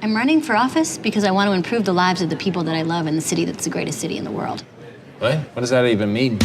I'm running for office because I want to improve the lives of the people that I love in the city that's the greatest city in the world. What? What does that even mean?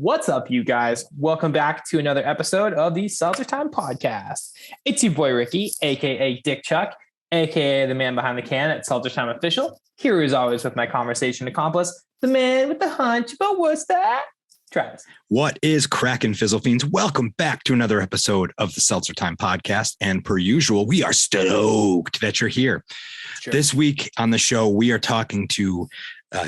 What's up, you guys? Welcome back to another episode of the Seltzer Time podcast. It's your boy Ricky, aka Dick Chuck, aka the man behind the can at Seltzer Time Official. Here as always with my conversation accomplice, the man with the hunch about Worcester, Travis. What is crackin', Fizzle Fiends? Welcome back to another episode of the Seltzer Time podcast. And per usual, we are stoked that you're here. Sure. This week on the show, we are talking to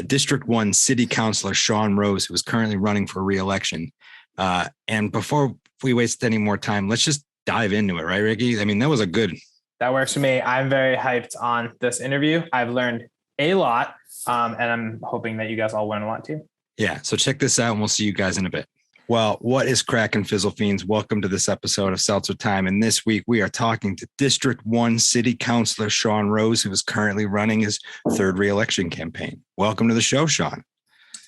District 1 City Councilor Sean Rose, who is currently running for re-election. And before we waste any more time, let's just dive into it, right, Ricky? I mean, that works for me. I'm very hyped on this interview. I've learned a lot, and I'm hoping that you guys all learn a lot too. Yeah, so check this out, and we'll see you guys in a bit. Well, what is crackin', Fizzle Fiends? Welcome to this episode of Seltzer Time. And this week we are talking to District 1 City Councilor Sean Rose, who is currently running his third re-election campaign. Welcome to the show, Sean.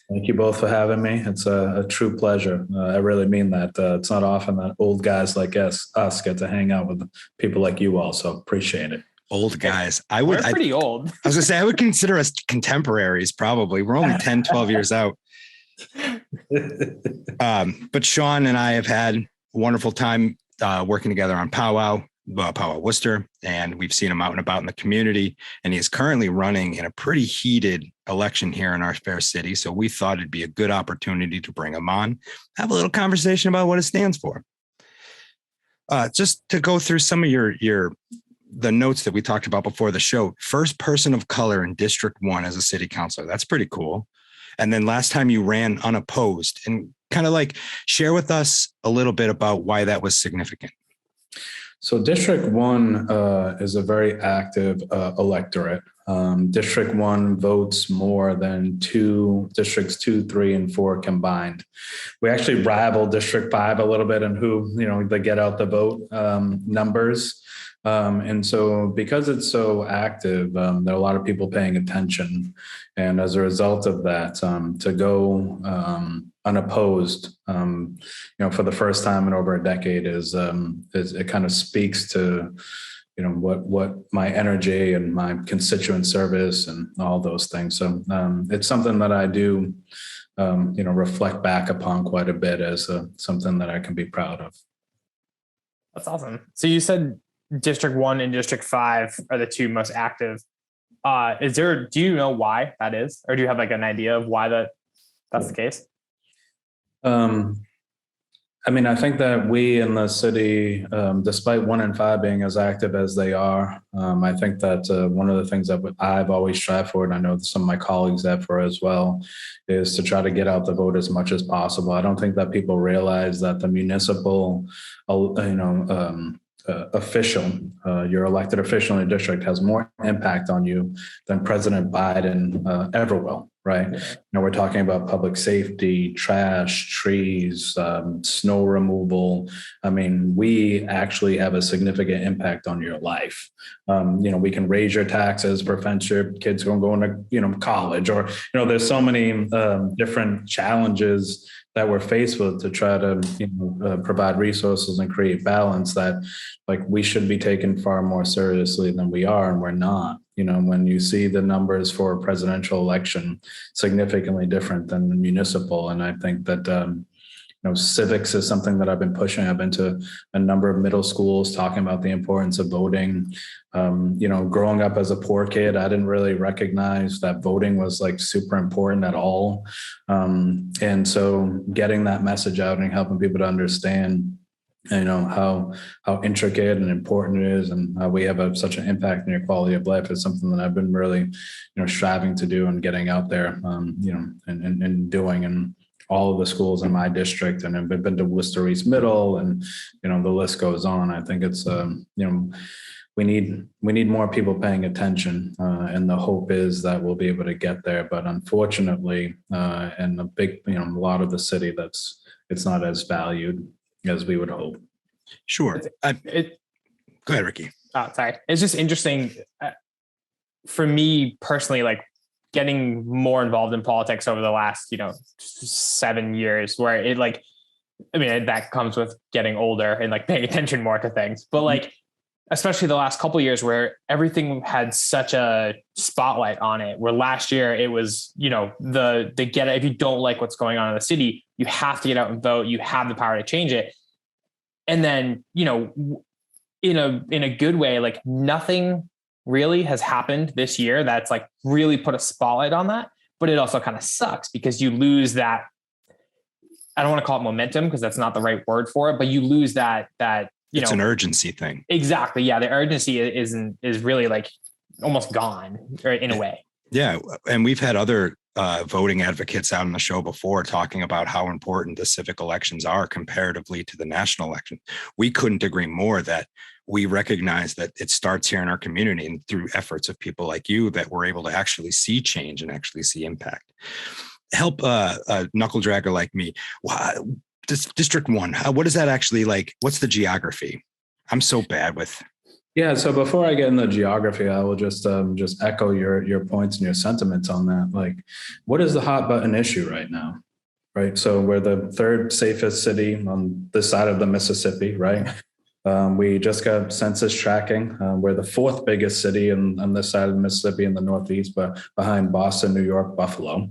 Thank you both for having me. It's a true pleasure. I really mean that. It's not often that old guys like us get to hang out with people like you all, so appreciate it. Old guys. We're pretty old. I was going to say, I would consider us contemporaries, probably. We're only 10, 12 years out. But Sean and I have had a wonderful time working together on Powwow Worcester, and we've seen him out and about in the community, and he is currently running in a pretty heated election here in our fair city. So we thought it'd be a good opportunity to bring him on, have a little conversation about what it stands for. Just to go through some of the notes that we talked about before the show. First person of color in District 1 as a city councilor. That's pretty cool. And then last time you ran unopposed, and kind of like share with us a little bit about why that was significant. So District 1 is a very active electorate. District 1 votes more than districts 2, 3, and 4 combined. We actually rival District 5 a little bit in who, they get out the vote numbers. And so because it's so active, there are a lot of people paying attention. And as a result of that, to go unopposed, for the first time in over a decade is it kind of speaks to, what my energy and my constituent service and all those things. So it's something that I do, reflect back upon quite a bit as something that I can be proud of. That's awesome. So you said District 1 and District 5 are the two most active. Do you know why that is? Or do you have like an idea of why that's the case? I think that we in the city, despite 1 and 5 being as active as they are, I think that one of the things that I've always strived for, and I know some of my colleagues have for as well, is to try to get out the vote as much as possible. I don't think that people realize that the municipal, official, your elected official in a district has more impact on you than President Biden ever will, right? We're talking about public safety, trash, trees, snow removal. We actually have a significant impact on your life. We can raise your taxes, prevent your kids from going to, college, or, there's so many different challenges that we're faced with to try to provide resources and create balance that we should be taken far more seriously than we are, and we're not. When you see the numbers for a presidential election, significantly different than the municipal. And I think that civics is something that I've been pushing. I've been to a number of middle schools talking about the importance of voting. Growing up as a poor kid, I didn't really recognize that voting was super important at all. And so getting that message out and helping people to understand, how intricate and important it is, and how we have such an impact on your quality of life is something that I've been really, striving to do and getting out there, and doing. And all of the schools in my district, and I've been to Worcester East Middle, and the list goes on. I think it's we need more people paying attention, and the hope is that we'll be able to get there. But unfortunately, in a big a lot of the city, it's not as valued as we would hope. Sure. Go ahead, Ricky. Oh, sorry. It's just interesting for me personally, like getting more involved in politics over the last 7 years, where it that comes with getting older and like paying attention more to things, but like especially the last couple of years where everything had such a spotlight on it, where last year it was, the get it. If you don't like what's going on in the city, you have to get out and vote. You have the power to change it. And then, in a good way, like nothing really has happened this year that's like really put a spotlight on that. But it also kind of sucks because you lose that. I don't want to call it momentum because that's not the right word for it, but you lose that it's an urgency thing. Exactly. Yeah. The urgency is really like almost gone in a way. Yeah. And we've had other voting advocates out on the show before talking about how important the civic elections are comparatively to the national election. We couldn't agree more that we recognize that it starts here in our community and through efforts of people like you that we're able to actually see change and actually see impact. Help a knuckle dragger like me. District 1, what is that actually like? What's the geography? I'm so bad with. Yeah. So before I get into geography, I will just echo your points and your sentiments on that. Like, what is the hot button issue right now? Right. So we're the third safest city on this side of the Mississippi, right? We just got census tracking. We're the fourth biggest city on this side of the Mississippi in the Northeast, but behind Boston, New York, Buffalo.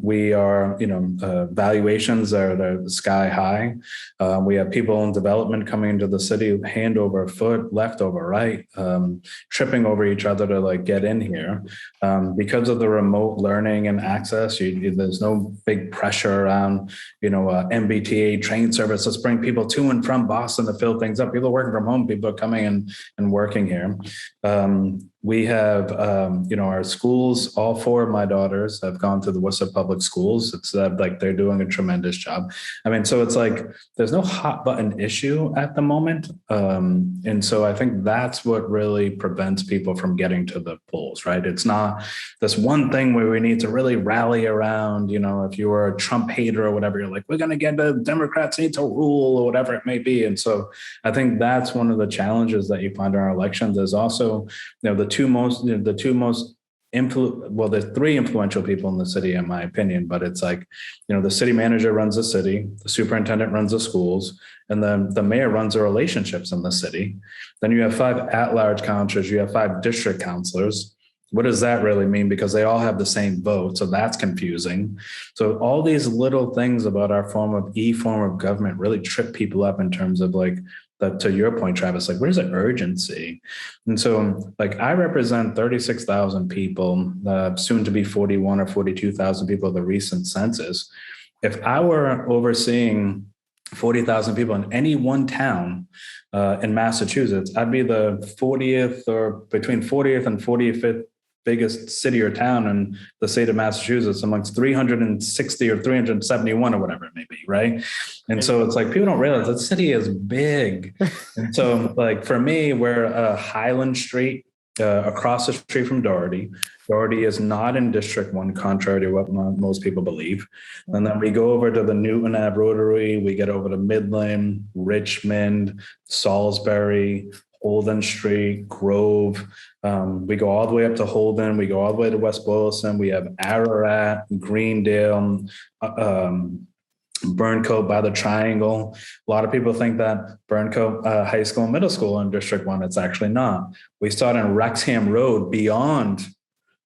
We are, valuations are sky high. We have people in development coming into the city, hand over foot, left over right, tripping over each other to like get in here. Because of the remote learning and access, there's no big pressure around, MBTA train service. Let's bring people to and from Boston to fill things up. People are working from home. People are coming in and working here. We have, our schools, all four of my daughters have gone to the Worcester Public Schools. It's like they're doing a tremendous job. I mean, so it's like there's no hot button issue at the moment. And so I think that's what really prevents people from getting to the polls, right? It's not this one thing where we need to really rally around, if you were a Trump hater or whatever, you're like, we're going to get the Democrats need to rule or whatever it may be. And so I think that's one of the challenges that you find in our elections is also, there's three influential people in the city, in my opinion, but it's like, the city manager runs the city, the superintendent runs the schools, and then the mayor runs the relationships in the city. Then you have 5 at-large councilors, you have 5 district councilors. What does that really mean? Because they all have the same vote. So that's confusing. So all these little things about our form of government really trip people up in terms of like, to your point, Travis, like, where's the urgency? And so like I represent 36,000 people, soon to be 41 or 42,000 people of the recent census. If I were overseeing 40,000 people in any one town in Massachusetts, I'd be the 40th or between 40th and 45th biggest city or town in the state of Massachusetts amongst 360 or 371 or whatever it may be, right? And so it's like people don't realize the city is big. And so like for me, we're Highland Street across the street from Doherty. Doherty is not in District 1, contrary to what most people believe. And then we go over to the Newton Ave Rotary, we get over to Midland, Richmond, Salisbury, Holden Street, Grove. We go all the way up to Holden. We go all the way to West Boylston. We have Ararat, Greendale, Burncoat by the Triangle. A lot of people think that Burncoat High School and Middle School in District 1. It's actually not. We start in Wrexham Road beyond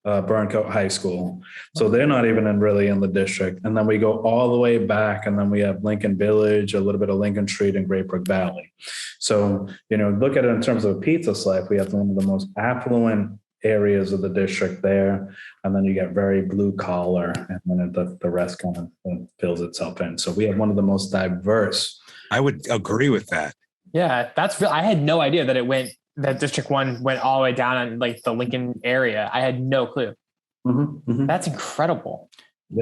Burncoat High School. So they're not even really in the district. And then we go all the way back, and then we have Lincoln Village, a little bit of Lincoln Street and Great Brook Valley. So, look at it in terms of a pizza slice. We have one of the most affluent areas of the district there. And then you get very blue collar, and then the rest kind of fills itself in. So we have one of the most diverse. I would agree with that. Yeah, that's real. I had no idea that District 1 went all the way down in like the Lincoln area. I had no clue. Mm-hmm, mm-hmm. That's incredible.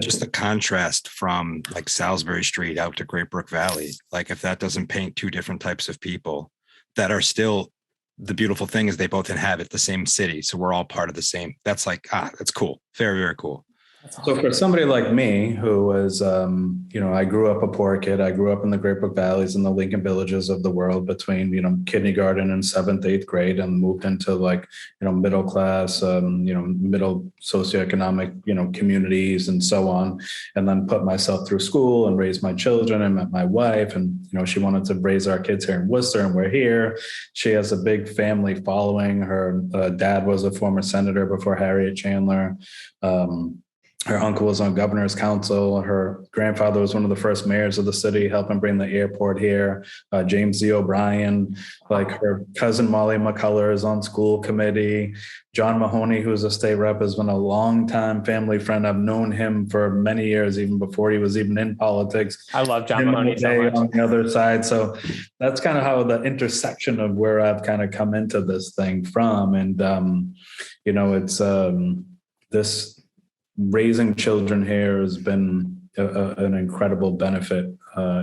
just the contrast from like Salisbury Street out to Great Brook Valley. Like if that doesn't paint two different types of people that are still, the beautiful thing is they both inhabit the same city. So we're all part of the same. That's like, that's cool. Very, very cool. So for somebody like me who was, I grew up a poor kid. I grew up in the Great Brook Valleys and the Lincoln Villages of the world between, kindergarten and 7th, 8th grade, and moved into middle class, middle socioeconomic, communities and so on. And then put myself through school and raised my children and met my wife. And, she wanted to raise our kids here in Worcester, and we're here. She has a big family following. Her dad was a former senator before Harriet Chandler. Her uncle was on governor's council. Her grandfather was one of the first mayors of the city, helping bring the airport here. James D. O'Brien, like her cousin Molly McCullough is on school committee. John Mahoney, who's a state rep, has been a longtime family friend. I've known him for many years, even before he was even in politics. I love John Mahoney so much. On the other side. So that's kind of how the intersection of where I've kind of come into this thing from. And, it's this raising children here has been an incredible benefit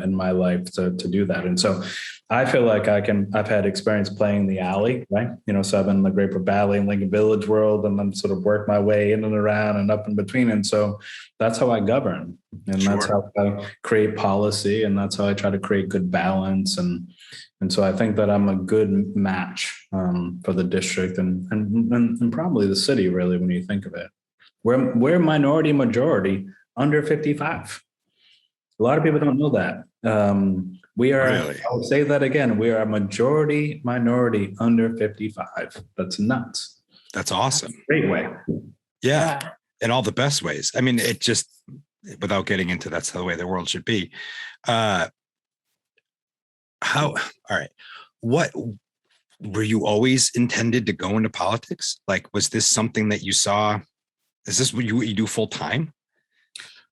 in my life to do that. And so I feel like I've had experience playing the alley, right? So I've been in the Great Brook Valley and Lincoln Village world, and then sort of work my way in and around and up in between. And so that's how I govern, and that's how I create policy, and that's how I try to create good balance. And so I think that I'm a good match for the district and probably the city, really, when you think of it. We're minority majority under 55. A lot of people don't know that. We are, really? I'll say that again. We are a majority minority under 55. That's nuts. That's awesome. Great way. Yeah. In all the best ways. I mean, it just, without getting into that's the way the world should be. All right. What, were you always intended to go into politics? Like, was this something that you saw? Is this what you do full time?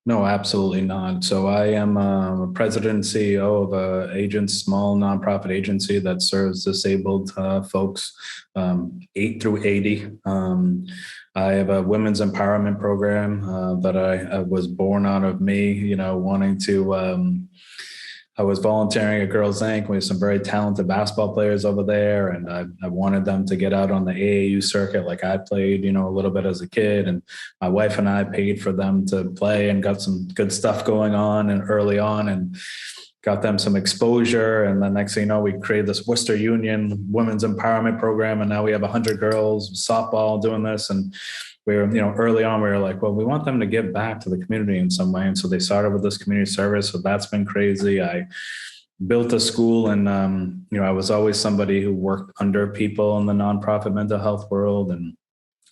No, absolutely not. So I am a president and CEO of a small nonprofit agency that serves disabled folks 8 through 80. I have a women's empowerment program that I was born out of me, wanting to. I was volunteering at Girls Inc. with some very talented basketball players over there. And I wanted them to get out on the AAU circuit like I played, a little bit as a kid. And my wife and I paid for them to play and got some good stuff going on and early on and got them some exposure. And then next thing you know, we created this Worcester Union women's empowerment program. And now we have 100 girls softball doing this. And we were, early on, we were like, well, we want them to give back to the community in some way. And so they started with this community service. So that's been crazy. I built a school and, I was always somebody who worked under people in the nonprofit mental health world and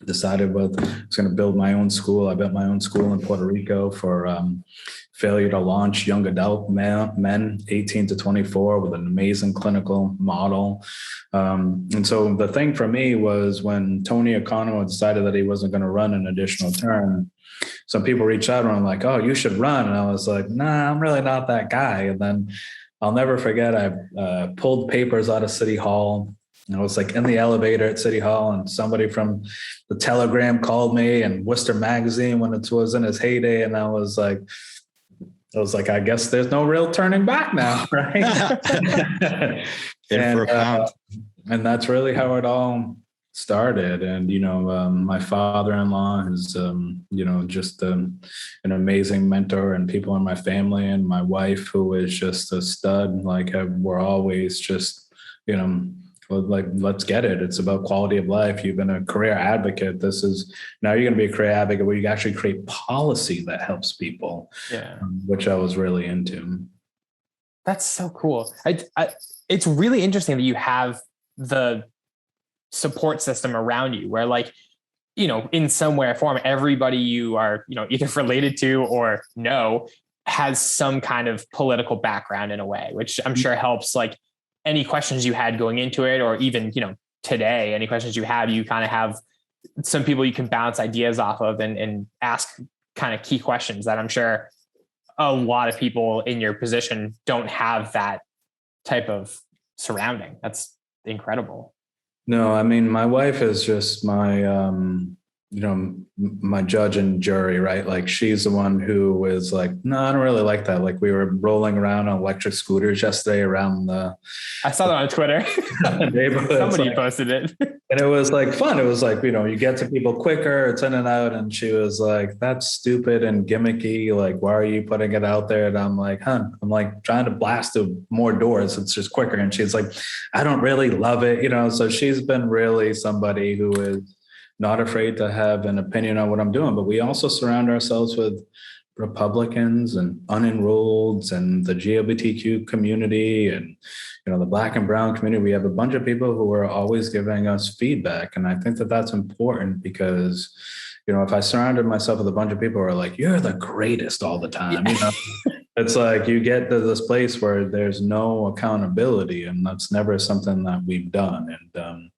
decided I was going to build my own school. I built my own school in Puerto Rico for failure to launch young adult men 18 to 24 with an amazing clinical model. And so the thing for me was when Tony O'Connor decided that he wasn't going to run an additional term, some people reached out and were like, oh, you should run. And I was like, nah, I'm really not that guy. And then I'll never forget, I pulled papers out of City Hall. I was like in the elevator at City Hall and somebody from the Telegram called me and Worcester Magazine when it was in its heyday. And I was like, I guess there's no real turning back now, right? And that's really how it all started. And, my father-in-law is, just an amazing mentor, and people in my family, and my wife, who is just a stud. Like we're always just, like, let's get it. It's about quality of life. You've been a career advocate. Now you're going to be a career advocate where you actually create policy that helps people, which I was really into. That's so cool. It's really interesting that you have the support system around you where, like, in some way or form, everybody you are, either related to or know has some kind of political background in a way, which I'm sure helps, like, any questions you had going into it, or even, today, any questions you have, you kind of have some people you can bounce ideas off of and ask kind of key questions that I'm sure a lot of people in your position don't have that type of surrounding. That's incredible. No, I mean, my wife is just my my judge and jury, right? Like she's the one who was like, no, I don't really like that. Like we were rolling around on electric scooters yesterday around the I saw that on Twitter. neighborhood. Somebody posted it. And it was like fun. It was like, you get to people quicker, it's in and out. And she was like, that's stupid and gimmicky. Like, why are you putting it out there? And I'm like, I'm like trying to blast through more doors. It's just quicker. And she's like, I don't really love it. So she's been really somebody who is not afraid to have an opinion on what I'm doing. But we also surround ourselves with Republicans and unenrolleds and the GLBTQ community and, the Black and brown community. We have a bunch of people who are always giving us feedback. And I think that that's important because, if I surrounded myself with a bunch of people who are like, you're the greatest all the time, it's like you get to this place where there's no accountability, and that's never something that we've done. And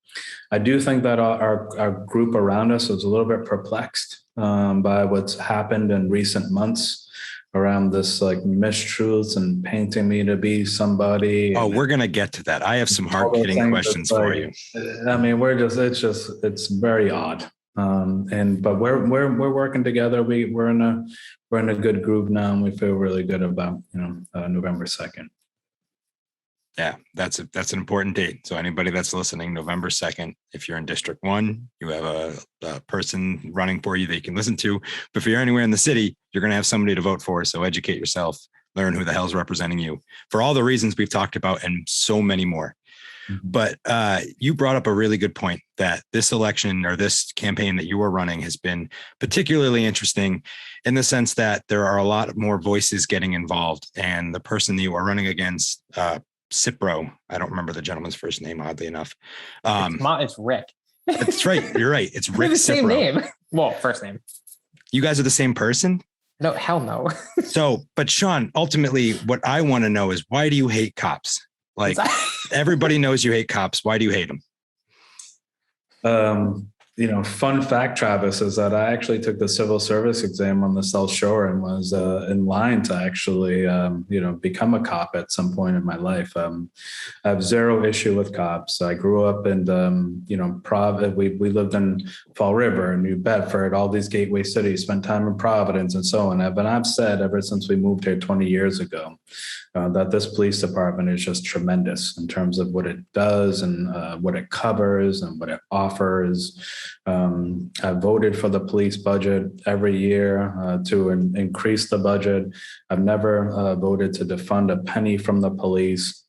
I do think that our group around us was a little bit perplexed by what's happened in recent months around this like mistruths and painting me to be somebody. Oh, we're going to get to that. I have some hard-hitting questions for you. I mean, it's very odd. But we're working together. We're in a good group now, and we feel really good about, November 2nd. Yeah, that's an important date. So anybody that's listening, November 2nd, if you're in District 1, you have a person running for you that you can listen to. But if you're anywhere in the city, you're going to have somebody to vote for. So educate yourself, learn who the hell's representing you for all the reasons we've talked about and so many more. Mm-hmm. But you brought up a really good point that this election or this campaign that you are running has been particularly interesting in the sense that there are a lot more voices getting involved. And the person that you are running against, Cipro. I don't remember the gentleman's first name, oddly enough. It's Rick. That's right. You're right. It's Rick. The Cipro. Same name. Well, first name. You guys are the same person? No, hell no. But Sean, ultimately, what I want to know is why do you hate cops? Like everybody knows you hate cops. Why do you hate them? Fun fact, Travis, is that I actually took the civil service exam on the South Shore and was in line to actually, become a cop at some point in my life. I have zero issue with cops. I grew up in, we lived in Fall River, New Bedford, all these gateway cities, spent time in Providence and so on. But I've said ever since we moved here 20 years ago, that this police department is just tremendous in terms of what it does and what it covers and what it offers. I voted for the police budget every year to increase the budget. I've never voted to defund a penny from the police.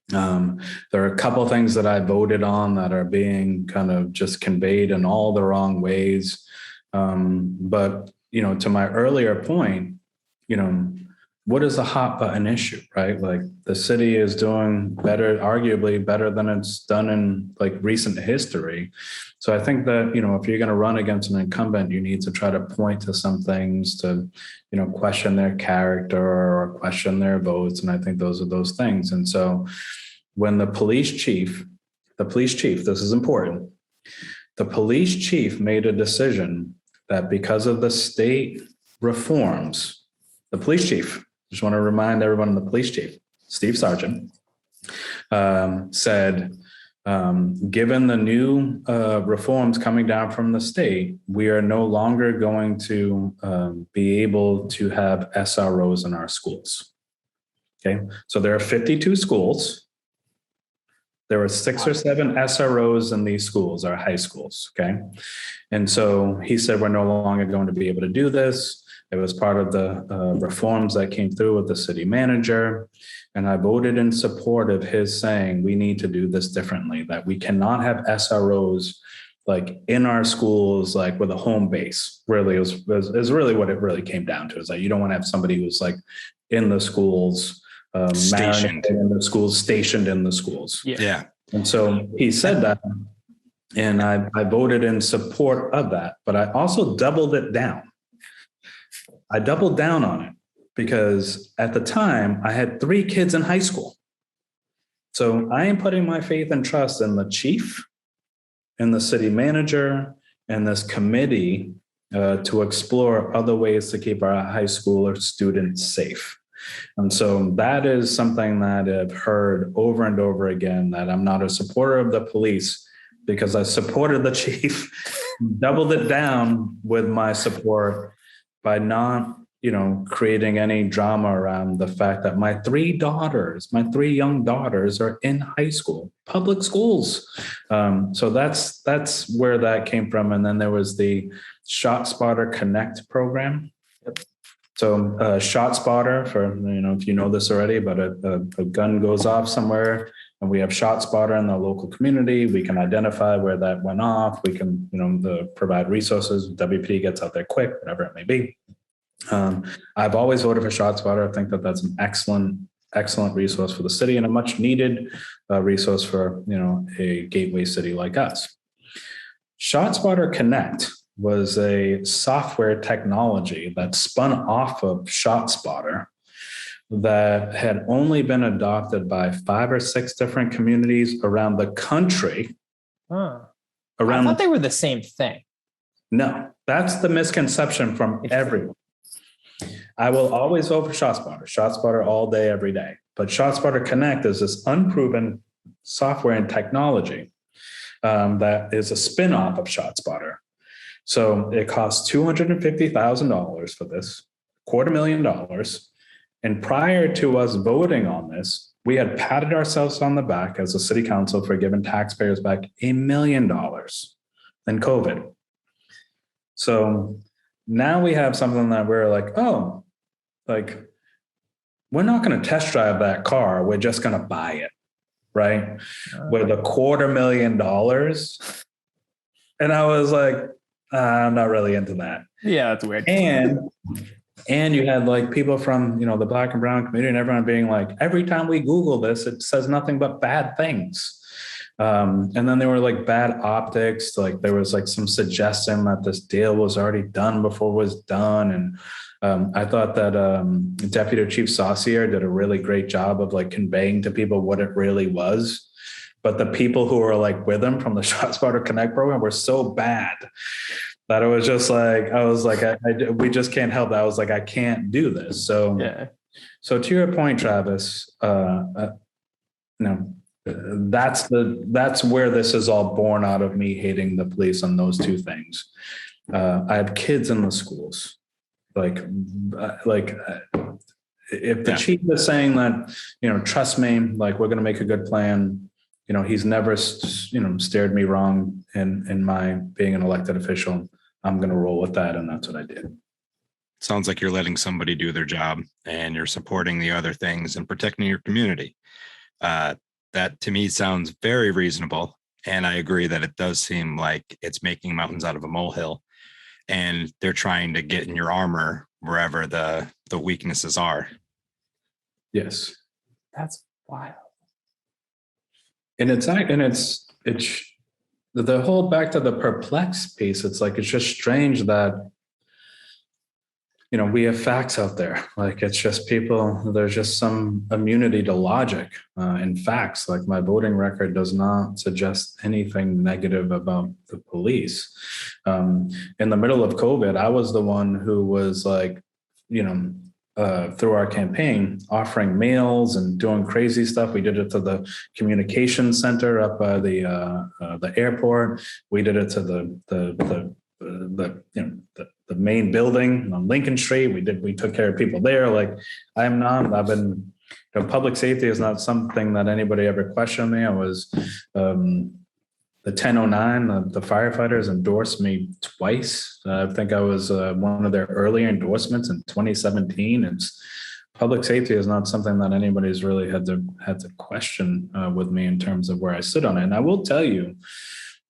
There are a couple of things that I voted on that are being kind of just conveyed in all the wrong ways. But, to my earlier point, what is a hot button issue, right? Like the city is doing better, arguably better than it's done in like recent history. So I think that, if you're going to run against an incumbent, you need to try to point to some things to, question their character or question their votes. And I think those are those things. And so when the police chief, this is important. The police chief made a decision that because of the state reforms, the police chief, just want to remind everyone, the police chief, Steve Sargent, said, given the new reforms coming down from the state, we are no longer going to be able to have SROs in our schools. Okay, so there are 52 schools. There were 6 or 7 SROs in these schools, our high schools. Okay, and so he said, we're no longer going to be able to do this. It was part of the reforms that came through with the city manager. And I voted in support of his saying, we need to do this differently, that we cannot have SROs like in our schools, like with a home base. Really is really what it really came down to, is that you don't want to have somebody who's like in the schools, stationed in the schools, stationed in the schools. Yeah. And so he said that, and I voted in support of that, but I also doubled it down. I doubled down on it because at the time I had 3 kids in high school. So I am putting my faith and trust in the chief, in the city manager, and this committee to explore other ways to keep our high schooler students safe. And so that is something that I've heard over and over again, that I'm not a supporter of the police because I supported the chief doubled it down with my support by not, creating any drama around the fact that my three young daughters are in high school, public schools. So that's where that came from. And then there was the Shot Spotter Connect program. So Shot Spotter, for, if you know this already, but a gun goes off somewhere and we have Shot Spotter in the local community. We can identify where that went off. We can, provide resources. WPD gets out there quick, whatever it may be. I've always voted for Shot Spotter. I think that that's an excellent resource for the city and a much needed resource for, a gateway city like us. Shot Spotter Connect was a software technology that spun off of ShotSpotter that had only been adopted by 5 or 6 different communities around the country. I thought they were the same thing. No, that's the misconception from everyone. I will always vote for ShotSpotter all day, every day. But ShotSpotter Connect is this unproven software and technology that is a spin-off of ShotSpotter. So it costs $250,000 for this, $250,000. And prior to us voting on this, we had patted ourselves on the back as a city council for giving taxpayers back $1 million in COVID. So now we have something that we're like, we're not going to test drive that car. We're just going to buy it, right? With $250,000. And I was like, I'm not really into that. Yeah, that's weird. And you had like people from, the Black and brown community and everyone being like, every time we Google this, it says nothing but bad things. And then there were like bad optics. Like there was like some suggestion that this deal was already done before it was done. And I thought that Deputy Chief Saucier did a really great job of like conveying to people what it really was. But the people who were like with him from the ShotSpotter Connect program were so bad that it was just like, I was like, we just can't help that. I was like, I can't do this. So, yeah. So to your point, Travis, that's where this is all born out of me hating the police on those two things. I have kids in the schools. If the chief is saying that, trust me, like we're going to make a good plan. He's never, steered me wrong in my being an elected official. I'm going to roll with that. And that's what I did. Sounds like you're letting somebody do their job and you're supporting the other things and protecting your community. That to me sounds very reasonable. And I agree that it does seem like it's making mountains out of a molehill and they're trying to get in your armor wherever the weaknesses are. Yes. That's wild. And it's the whole back to the perplexed piece. It's like, it's just strange that, we have facts out there. Like it's just people, there's just some immunity to logic and facts. Like my voting record does not suggest anything negative about the police. In the middle of COVID, I was the one who was like, through our campaign, offering meals and doing crazy stuff. We did it to the communication center up by the airport. We did it to the main building on Lincoln Street. We took care of people there. Like public safety is not something that anybody ever questioned me. I was the 1009, the firefighters endorsed me twice. I think I was one of their earlier endorsements in 2017. It's public safety is not something that anybody's really had to question with me in terms of where I sit on it. And I will tell you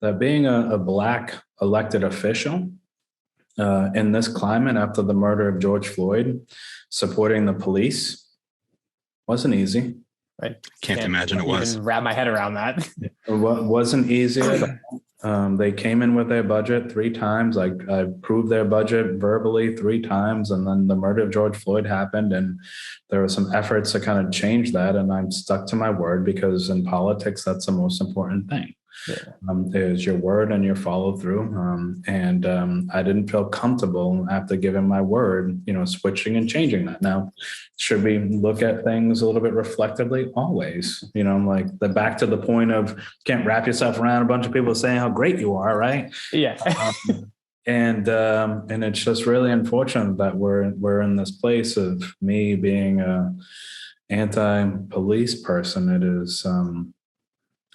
that being a Black elected official in this climate after the murder of George Floyd, supporting the police wasn't easy. Right. Can't imagine it was. Wrap my head around that. It wasn't easy at all. They came in with their budget 3 times. I approved their budget verbally 3 times. And then the murder of George Floyd happened. And there were some efforts to kind of change that. And I'm stuck to my word because in politics, that's the most important thing. Yeah. Is your word and your follow through. I didn't feel comfortable after giving my word, switching and changing that. Now, should we look at things a little bit reflectively? Always, like back to the point of can't wrap yourself around a bunch of people saying how great you are, right? Yeah. And it's just really unfortunate that we're in this place of me being a anti-police person. It is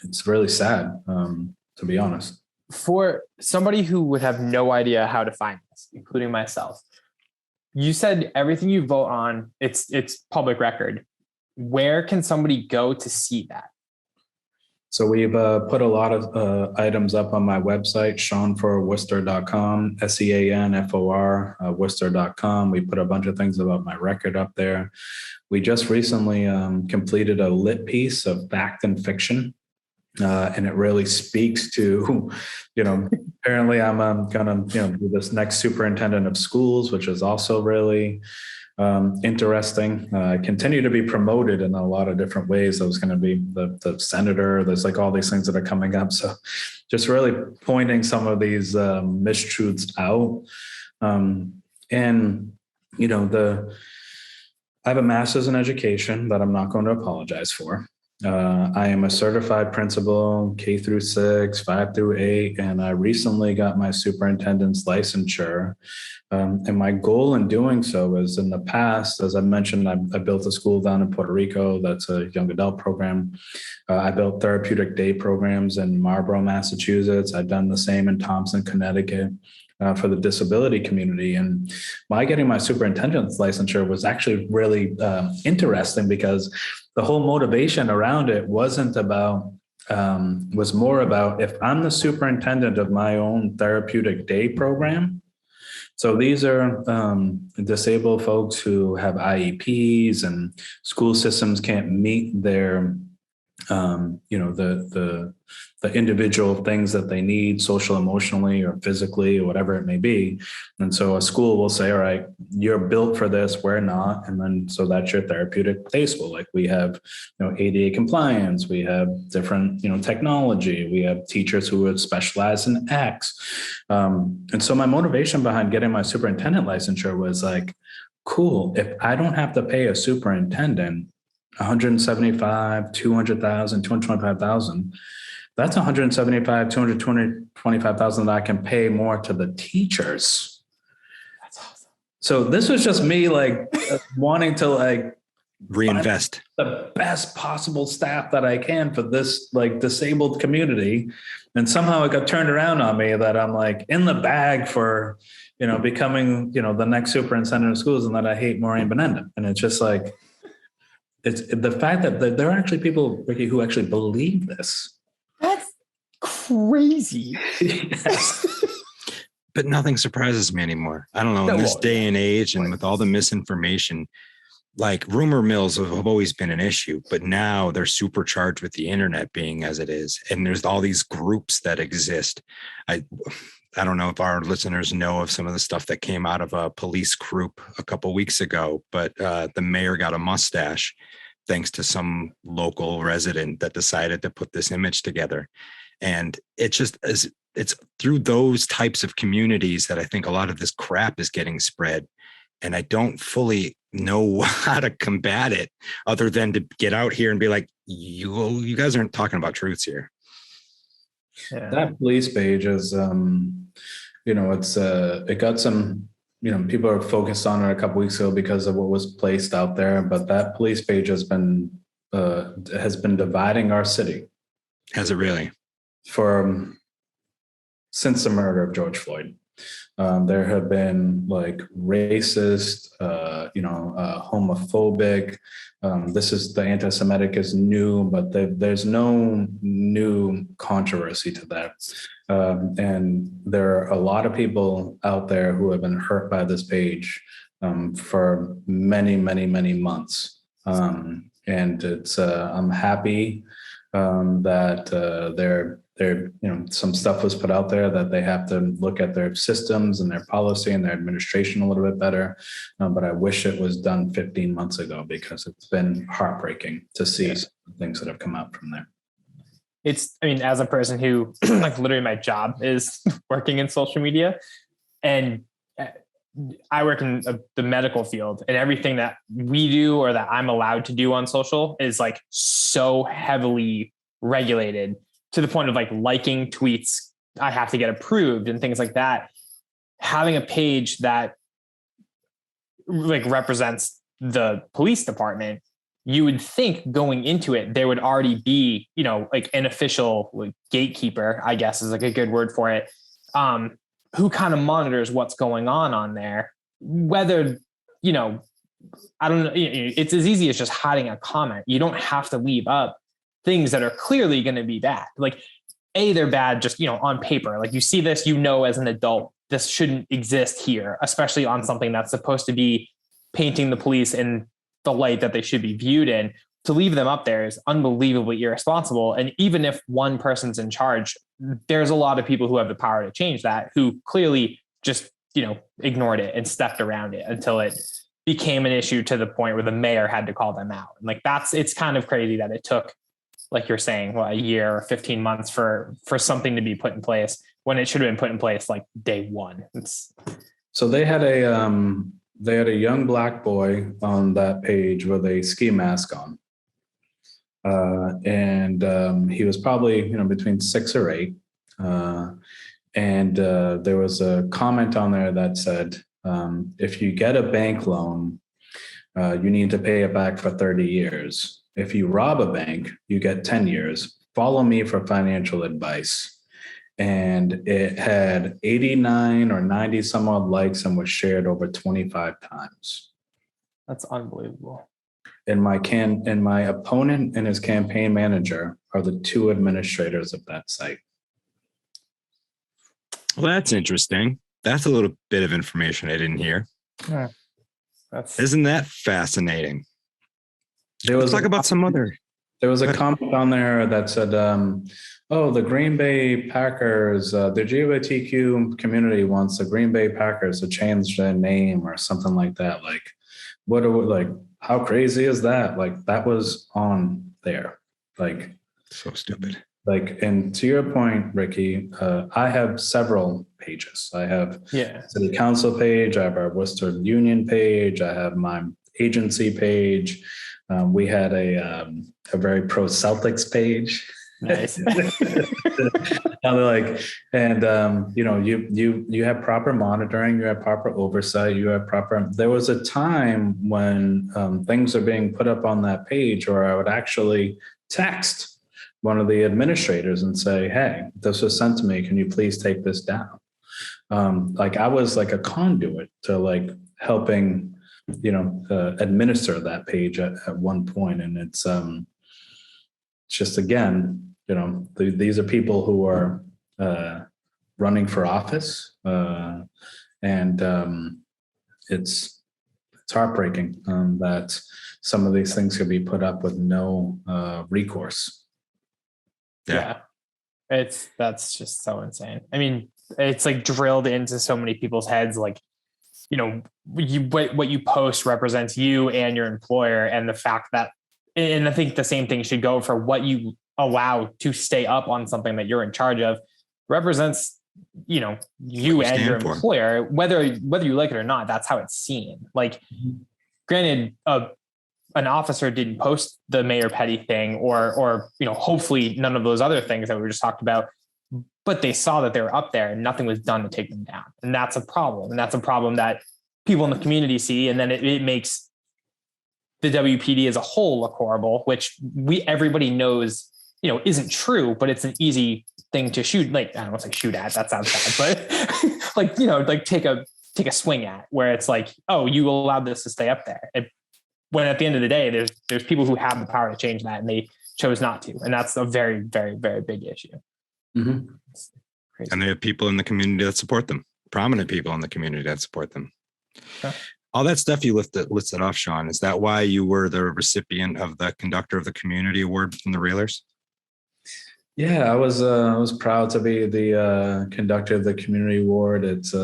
it's really sad, to be honest. For somebody who would have no idea how to find this, including myself, you said everything you vote on, it's public record. Where can somebody go to see that? So we've put a lot of items up on my website, seanforworcester.com, SEANFOR, Worcester.com. We put a bunch of things about my record up there. We just recently completed a lit piece of fact and fiction. And it really speaks to, apparently I'm going to, be this next superintendent of schools, which is also really interesting. I continue to be promoted in a lot of different ways. I was going to be the senator. There's like all these things that are coming up. So just really pointing some of these mistruths out. I have a master's in education that I'm not going to apologize for. I am a certified principal, K through 6, 5 through 8, and I recently got my superintendent's licensure. And my goal in doing so is, in the past, as I mentioned, I built a school down in Puerto Rico. That's a young adult program. I built therapeutic day programs in Marlborough, Massachusetts. I've done the same in Thompson, Connecticut. For the disability community. And my getting my superintendent's licensure was actually really interesting, because the whole motivation around it was more about, if I'm the superintendent of my own therapeutic day program. So these are disabled folks who have IEPs, and school systems can't meet their the individual things that they need, social, emotionally, or physically, or whatever it may be. And so a school will say, all right, you're built for this, we're not. And then, so that's your therapeutic day school. Like we have, ADA compliance, we have different, technology, we have teachers who would specialize in X. And so my motivation behind getting my superintendent licensure was like, cool, if I don't have to pay a superintendent 175, 200,000, 225,000. That's 175, 225,000 that I can pay more to the teachers. That's awesome. So this was just me wanting to reinvest the best possible staff that I can for this disabled community. And somehow it got turned around on me that I'm in the bag for, becoming, the next superintendent of schools, and that I hate Maureen Benenda. And it's just it's the fact that there are actually people, Ricky, who actually believe this. That's crazy. Yes. But nothing surprises me anymore. I don't know. In this day and age, and with all the misinformation, rumor mills have always been an issue, but now they're supercharged with the internet being as it is. And there's all these groups that exist. I don't know if our listeners know of some of the stuff that came out of a police group a couple of weeks ago, but the mayor got a mustache thanks to some local resident that decided to put this image together. And it's through those types of communities that I think a lot of this crap is getting spread. And I don't fully know how to combat it other than to get out here and be like, you guys aren't talking about truths here. Yeah. That police page is, it got some, people are focused on it a couple weeks ago because of what was placed out there. But that police page has been dividing our city. Has it really? Since the murder of George Floyd. There have been racist, homophobic. The anti-Semitic is new, but there's no new controversy to that. And there are a lot of people out there who have been hurt by this page for many, many, many months. And it's I'm happy that some stuff was put out there that they have to look at their systems and their policy and their administration a little bit better. But I wish it was done 15 months ago, because it's been heartbreaking to see some things that have come out from there. I mean, as a person who like literally my job is working in social media, and I work in the medical field, and everything that we do or that I'm allowed to do on social is like so heavily regulated to the point of like liking tweets I have to get approved and things like that. Having a page that like represents the police department, you would think going into it, there would already be, like an official like gatekeeper, I guess is like a good word for it, who kind of monitors what's going on there. Whether, I don't know, it's as easy as just hiding a comment. You don't have to leave up things that are clearly going to be bad. Like, they're bad just, on paper. Like you see this, as an adult, this shouldn't exist here, especially on something that's supposed to be painting the police in the light that they should be viewed in. To leave them up there is unbelievably irresponsible. And even if one person's in charge, there's a lot of people who have the power to change that, who clearly just, ignored it and stepped around it until it became an issue to the point where the mayor had to call them out. And like, it's kind of crazy that it took, like you're saying, a year or 15 months for something to be put in place when it should have been put in place like day one. So they had a young black boy on that page with a ski mask on. And he was probably, between 6 or 8. And there was a comment on there that said, if you get a bank loan, you need to pay it back for 30 years. If you rob a bank, you get 10 years. Follow me for financial advice. And it had 89 or 90 some odd likes and was shared over 25 times. That's unbelievable. And my opponent and his campaign manager are the 2 administrators of that site. Well, that's interesting. That's a little bit of information I didn't hear. Yeah, Isn't that fascinating? Let's talk about some other. There was a comment on there that said, the Green Bay Packers, the LGBTQ community wants the Green Bay Packers to change their name or something like that. Like, how crazy is that? Like, that was on there. Like, so stupid. Like, and to your point, Ricky, I have several pages. I have City Council page. I have our Worcester Union page. I have my agency page. We had a very pro Celtics page. Nice. You have proper monitoring, you have proper oversight, there was a time when things are being put up on that page, or I would actually text one of the administrators and say, hey, this was sent to me. Can you please take this down? I was like a conduit to like helping, administer that page at one point. And it's just, again, these are people who are running for office. And it's heartbreaking that some of these things could be put up with no recourse. Yeah. That's just so insane. I mean, it's like drilled into so many people's heads. Like, what you post represents you and your employer, and the fact that, and I think the same thing should go for what you allow to stay up on something that you're in charge of, represents, you and your employer, whether you like it or not. That's how it's seen. Like, granted, an officer didn't post the Mayor Petty thing, or hopefully none of those other things that we just talked about, but they saw that they were up there and nothing was done to take them down. And that's a problem. And that's a problem that people in the community see. And then it makes the WPD as a whole look horrible, which everybody knows, isn't true, but it's an easy thing to shoot. Like, I don't want to say shoot at, that sounds bad, but take a swing at, where it's like, oh, you allowed this to stay up there. When at the end of the day, there's people who have the power to change that, and they chose not to. And that's a very, very, very big issue. Mm-hmm. And they have people in the community that support them, prominent people in the community that support them. Okay. All that stuff you listed off, Sean, is that why you were the recipient of the Conductor of the Community Award from the Railers? Yeah, I was proud to be the conductor of the Community Award. It's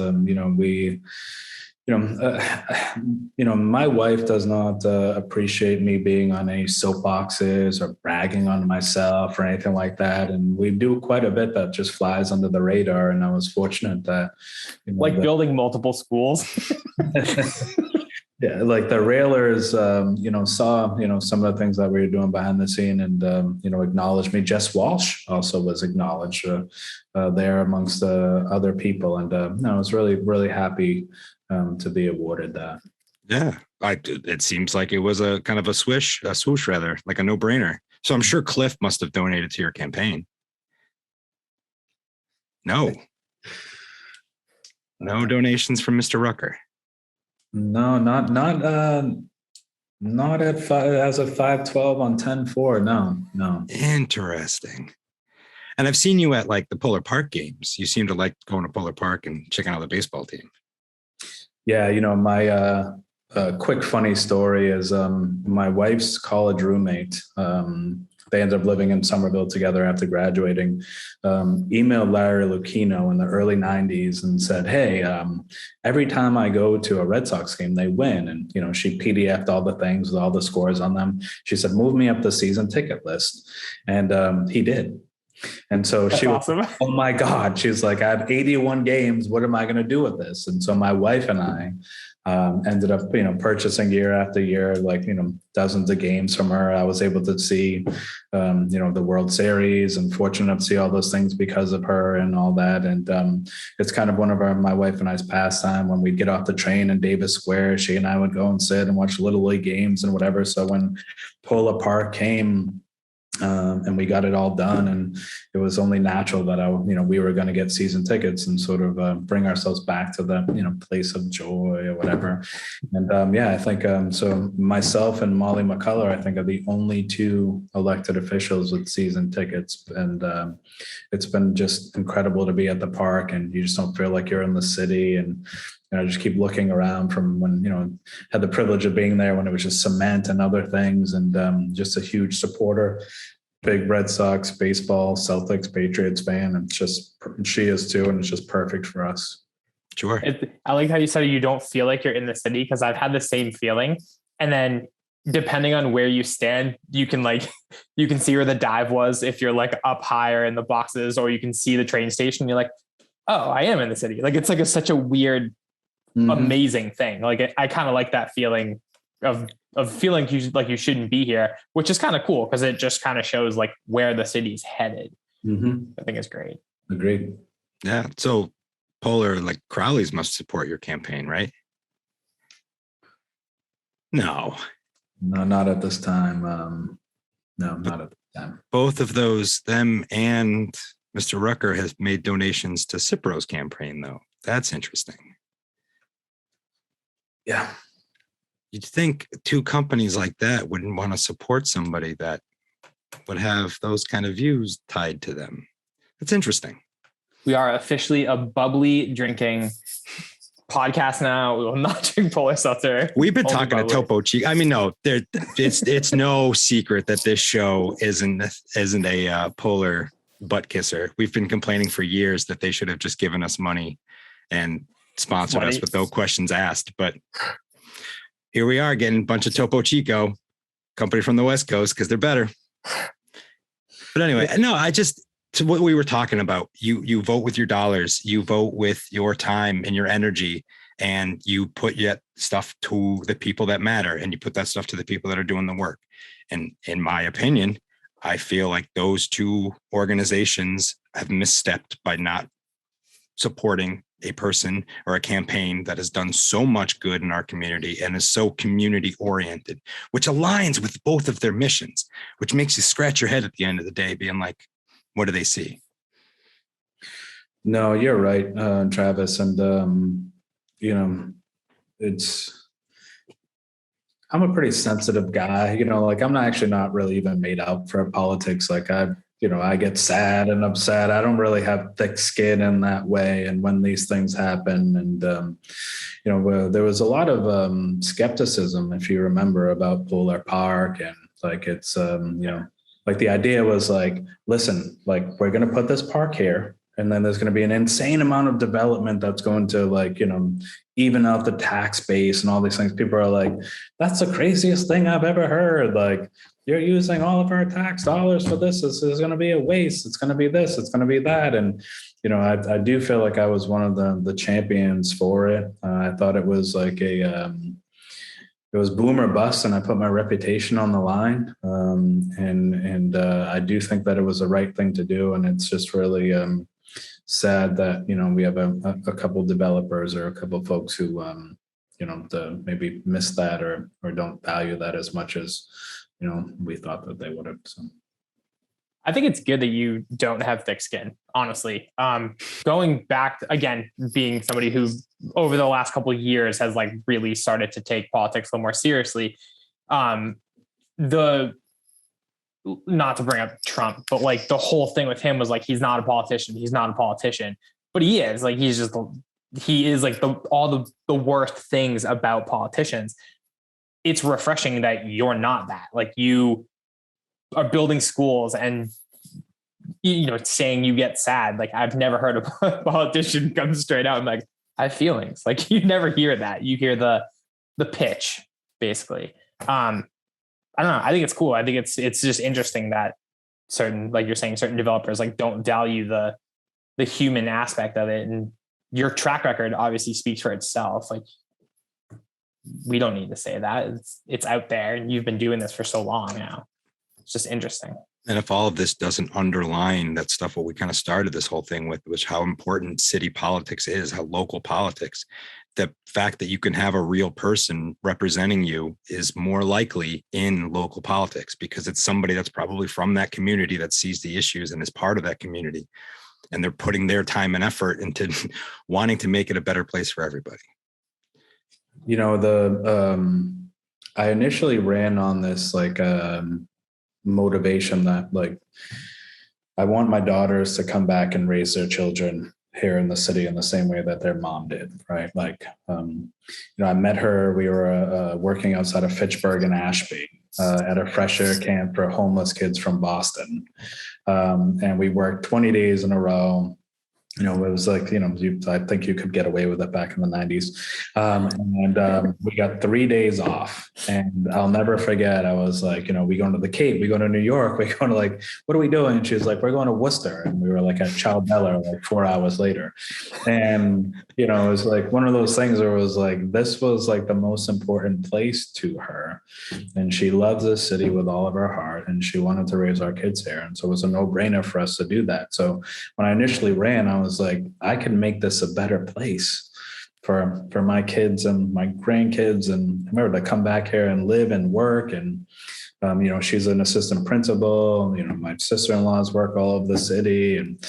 My wife does not appreciate me being on any soapboxes or bragging on myself or anything like that. And we do quite a bit that just flies under the radar. And I was fortunate that, building multiple schools. Yeah, like the Railers, saw, some of the things that we were doing behind the scene and, acknowledged me. Jess Walsh also was acknowledged there amongst other people. And I was really, really happy to be awarded that. Yeah, it seems like it was a kind of a swoosh rather, like a no-brainer. So I'm sure Cliff must have donated to your campaign. No donations from Mr. Rucker. No, not at as of 512 on 10-4. No. Interesting. And I've seen you at like the Polar Park games. You seem to like going to Polar Park and checking out the baseball team. Yeah, my quick funny story is my wife's college roommate. They ended up living in Somerville together after graduating. Emailed Larry Lucchino in the early 90s and said, hey, every time I go to a Red Sox game, they win. And, she PDF'd all the things with all the scores on them. She said, move me up the season ticket list. And he did. And so That's she was, awesome. oh my God, she's like, I have 81 games. What am I going to do with this? And so my wife and I ended up, purchasing year after year, dozens of games from her. I was able to see, the World Series and fortunate to see all those things because of her and all that. And it's kind of one of my wife and I's pastime. When we'd get off the train in Davis Square, she and I would go and sit and watch Little League games and whatever. So when Polar Park came, and we got it all done, and it was only natural that we were going to get season tickets and sort of bring ourselves back to the place of joy or whatever. And I think so. Myself and Molly McCullough, I think, are the only two elected officials with season tickets, and it's been just incredible to be at the park, and you just don't feel like you're in the city. And I just keep looking around from when, had the privilege of being there when it was just cement and other things, and just a huge supporter, big Red Sox, baseball, Celtics, Patriots fan. And she is too. And it's just perfect for us. Sure. I like how you said you don't feel like you're in the city, because I've had the same feeling. And then depending on where you stand, you can see where the dive was if you're like up higher in the boxes, or you can see the train station. You're like, oh, I am in the city. Like, it's like such a weird, amazing thing. Like, I kind of like that feeling of feeling like you shouldn't be here, which is kind of cool because it just kind of shows like where the city's headed. I think it's great. Agreed. Yeah. So Polar, like Crowley's must support your campaign, right? No, not at this time. No, not at this time. Both of those, them and Mr. Rucker, has made donations to Cipro's campaign, though. That's interesting. Yeah. You'd think two companies like that wouldn't want to support somebody that would have those kind of views tied to them. It's interesting. We are officially a bubbly drinking podcast now. We will not drink Polar Seltzer. We've been talking to Topo Chico. I mean, no, it's no secret that this show isn't a Polar butt kisser. We've been complaining for years that they should have just given us money and sponsored us with no questions asked. But here we are getting a bunch of Topo Chico, company from the West Coast, because they're better. But anyway, no, to what we were talking about, you vote with your dollars, you vote with your time and your energy, and you put yet stuff to the people that matter, and you put that stuff to the people that are doing the work. And in my opinion, I feel like those two organizations have misstepped by not supporting a person or a campaign that has done so much good in our community and is so community oriented, which aligns with both of their missions, which makes you scratch your head at the end of the day being like, what do they see? No, you're right, Travis. And, I'm a pretty sensitive guy, I'm not really even made out for politics. Like I get sad and upset. I don't really have thick skin in that way. And when these things happen, and, there was a lot of skepticism, if you remember, about Polar Park, and like it's, like the idea was like, listen, like we're going to put this park here, And then there's going to be an insane amount of development that's going to even out the tax base and all these things. People are like, that's the craziest thing I've ever heard. Like, you're using all of our tax dollars for this. This is going to be a waste. It's going to be this. It's going to be that. And, I do feel like I was one of the champions for it. I thought it was like it was boom or bust, and I put my reputation on the line. I do think that it was the right thing to do. And it's just really sad that, we have a couple developers or a couple of folks who, maybe miss that or don't value that as much as, we thought that they would have. So. I think it's good that you don't have thick skin, honestly. Going back, again, being somebody who over the last couple of years has like really started to take politics a little more seriously. Not to bring up Trump, but like the whole thing with him was like, he's not a politician. He's not a politician, but he is like, he is like all the worst things about politicians. It's refreshing that you're not that. Like, you are building schools and, saying you get sad. Like, I've never heard a politician come straight out and like, I have feelings. Like, you never hear that. You hear the pitch, basically. I don't know. I think it's cool. I think it's just interesting that certain, like you're saying, certain developers like don't value the human aspect of it. And your track record obviously speaks for itself. Like, we don't need to say that. It's out there, and you've been doing this for so long now. It's just interesting. And if all of this doesn't underline that stuff, what we kind of started this whole thing with, was how important city politics is, how local politics, the fact that you can have a real person representing you is more likely in local politics, because it's somebody that's probably from that community that sees the issues and is part of that community. And they're putting their time and effort into wanting to make it a better place for everybody. I initially ran on this motivation that like, I want my daughters to come back and raise their children here in the city in the same way that their mom did. Right. Like, I met her, we were working outside of Fitchburg and Ashby at a fresh air camp for homeless kids from Boston. And we worked 20 days in a row. It was like, I think you could get away with it back in the 90s. We got 3 days off, and I'll never forget. I was like, we going to the Cape, we go to New York, we go to like, what are we doing? And she was like, we're going to Worcester. And we were like at Chow Bella like 4 hours later. And, it was like one of those things where it was like, this was like the most important place to her. And she loves this city with all of her heart, and she wanted to raise our kids here. And so it was a no-brainer for us to do that. So when I initially ran, I was like, I can make this a better place for my kids and my grandkids, and remember to come back here and live and work. And she's an assistant principal. My sister-in-laws work all over the city, and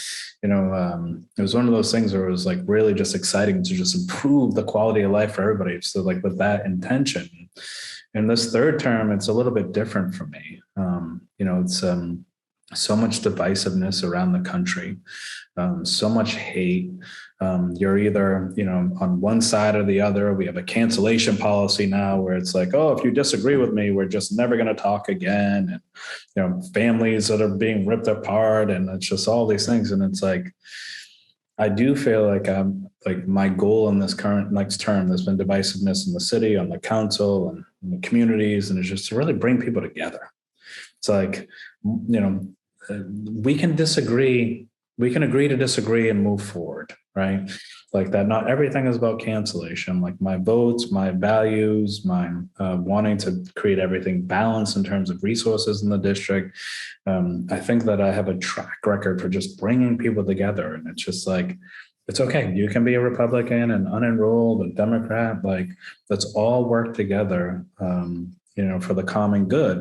it was one of those things where it was like really just exciting to just improve the quality of life for everybody. So like with that intention. And this third term, it's a little bit different for me. It's so much divisiveness around the country, so much hate. You're either, on one side or the other. We have a cancellation policy now where it's like, oh, if you disagree with me, we're just never going to talk again. And, families that are being ripped apart, and it's just all these things. And it's like, I do feel like my goal in this next term, there's been divisiveness in the city, on the council, and in the communities, and it's just to really bring people together. It's like, we can disagree. We can agree to disagree and move forward, right? Like that. Not everything is about cancellation. Like my votes, my values, my wanting to create everything balanced in terms of resources in the district. I think that I have a track record for just bringing people together, and it's just like, it's okay. You can be a Republican and unenrolled, a Democrat. Like, let's all work together. For the common good.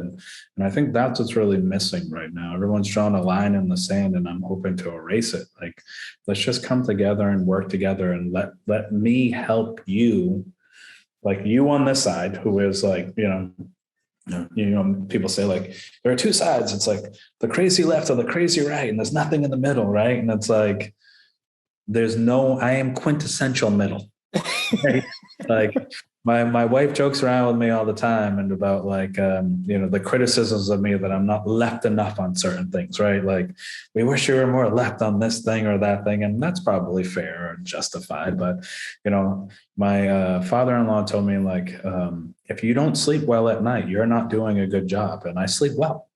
And I think that's what's really missing right now. Everyone's drawn a line in the sand, and I'm hoping to erase it. Like, let's just come together and work together, and let me help you, like you on this side, who is like, people say like, there are two sides. It's like the crazy left or the crazy right, and there's nothing in the middle, right? And it's like, I am quintessential middle. Right? Like, My wife jokes around with me all the time and about like the criticisms of me that I'm not left enough on certain things, right? Like we wish you were more left on this thing or that thing, and that's probably fair or justified. But my father-in-law told me like if you don't sleep well at night, you're not doing a good job, and I sleep well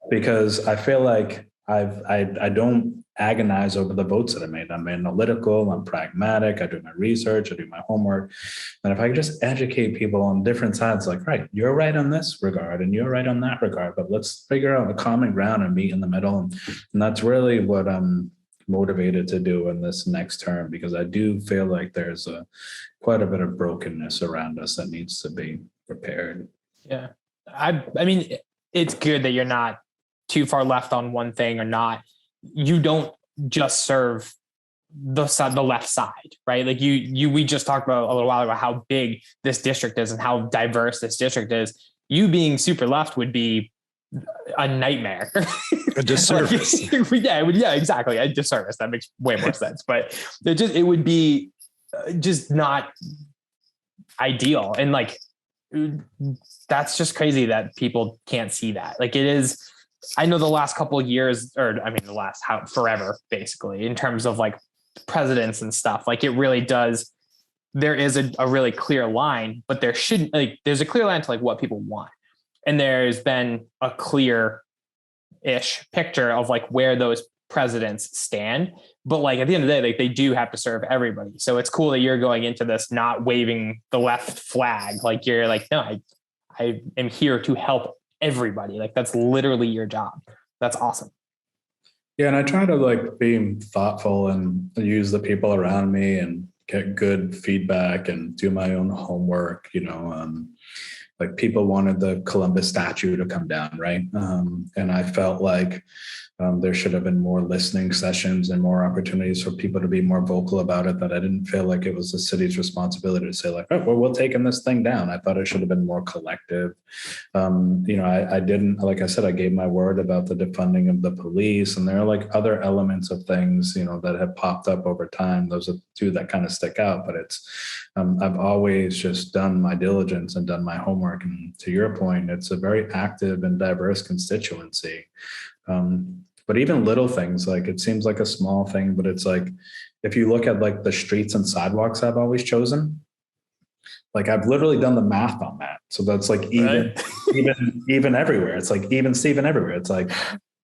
because I feel like I don't agonize over the votes that I made. I'm analytical, I'm pragmatic, I do my research, I do my homework. And if I could just educate people on different sides, like, right, you're right on this regard and you're right on that regard, but let's figure out a common ground and meet in the middle. And that's really what I'm motivated to do in this next term, because I do feel like there's quite a bit of brokenness around us that needs to be repaired. Yeah. I mean, it's good that you're not too far left on one thing or not. You don't just serve the left side, right? Like we just talked about a little while ago how big this district is and how diverse this district is. You being super left would be a nightmare. A disservice. Yeah, exactly. A disservice. That makes way more sense. But it would be just not ideal. And like, that's just crazy that people can't see that. Like it is, I know the last couple of years, or I mean, the last forever, basically, in terms of like presidents and stuff, like it really does. There is a really clear line, but there shouldn't, like, there's a clear line to like what people want. And there's been a clear-ish picture of like where those presidents stand. But like at the end of the day, like they do have to serve everybody. So it's cool that you're going into this not waving the left flag. Like you're like, no, I am here to help everybody. Like that's literally your job. That's awesome. Yeah. And I try to like be thoughtful and use the people around me and get good feedback and do my own homework, like people wanted the Columbus statue to come down, right? And I felt like there should have been more listening sessions and more opportunities for people to be more vocal about it, that I didn't feel like it was the city's responsibility to say like, oh, well, we're taking this thing down. I thought it should have been more collective. I didn't, like I said, I gave my word about the defunding of the police, and there are like other elements of things, that have popped up over time. Those are two that kind of stick out, but it's, I've always just done my diligence and done my homework. And to your point, it's a very active and diverse constituency. But even little things, like it seems like a small thing, but it's like, if you look at like the streets and sidewalks I've always chosen, like I've literally done the math on that. So that's like even everywhere. It's like even Steven everywhere. It's like,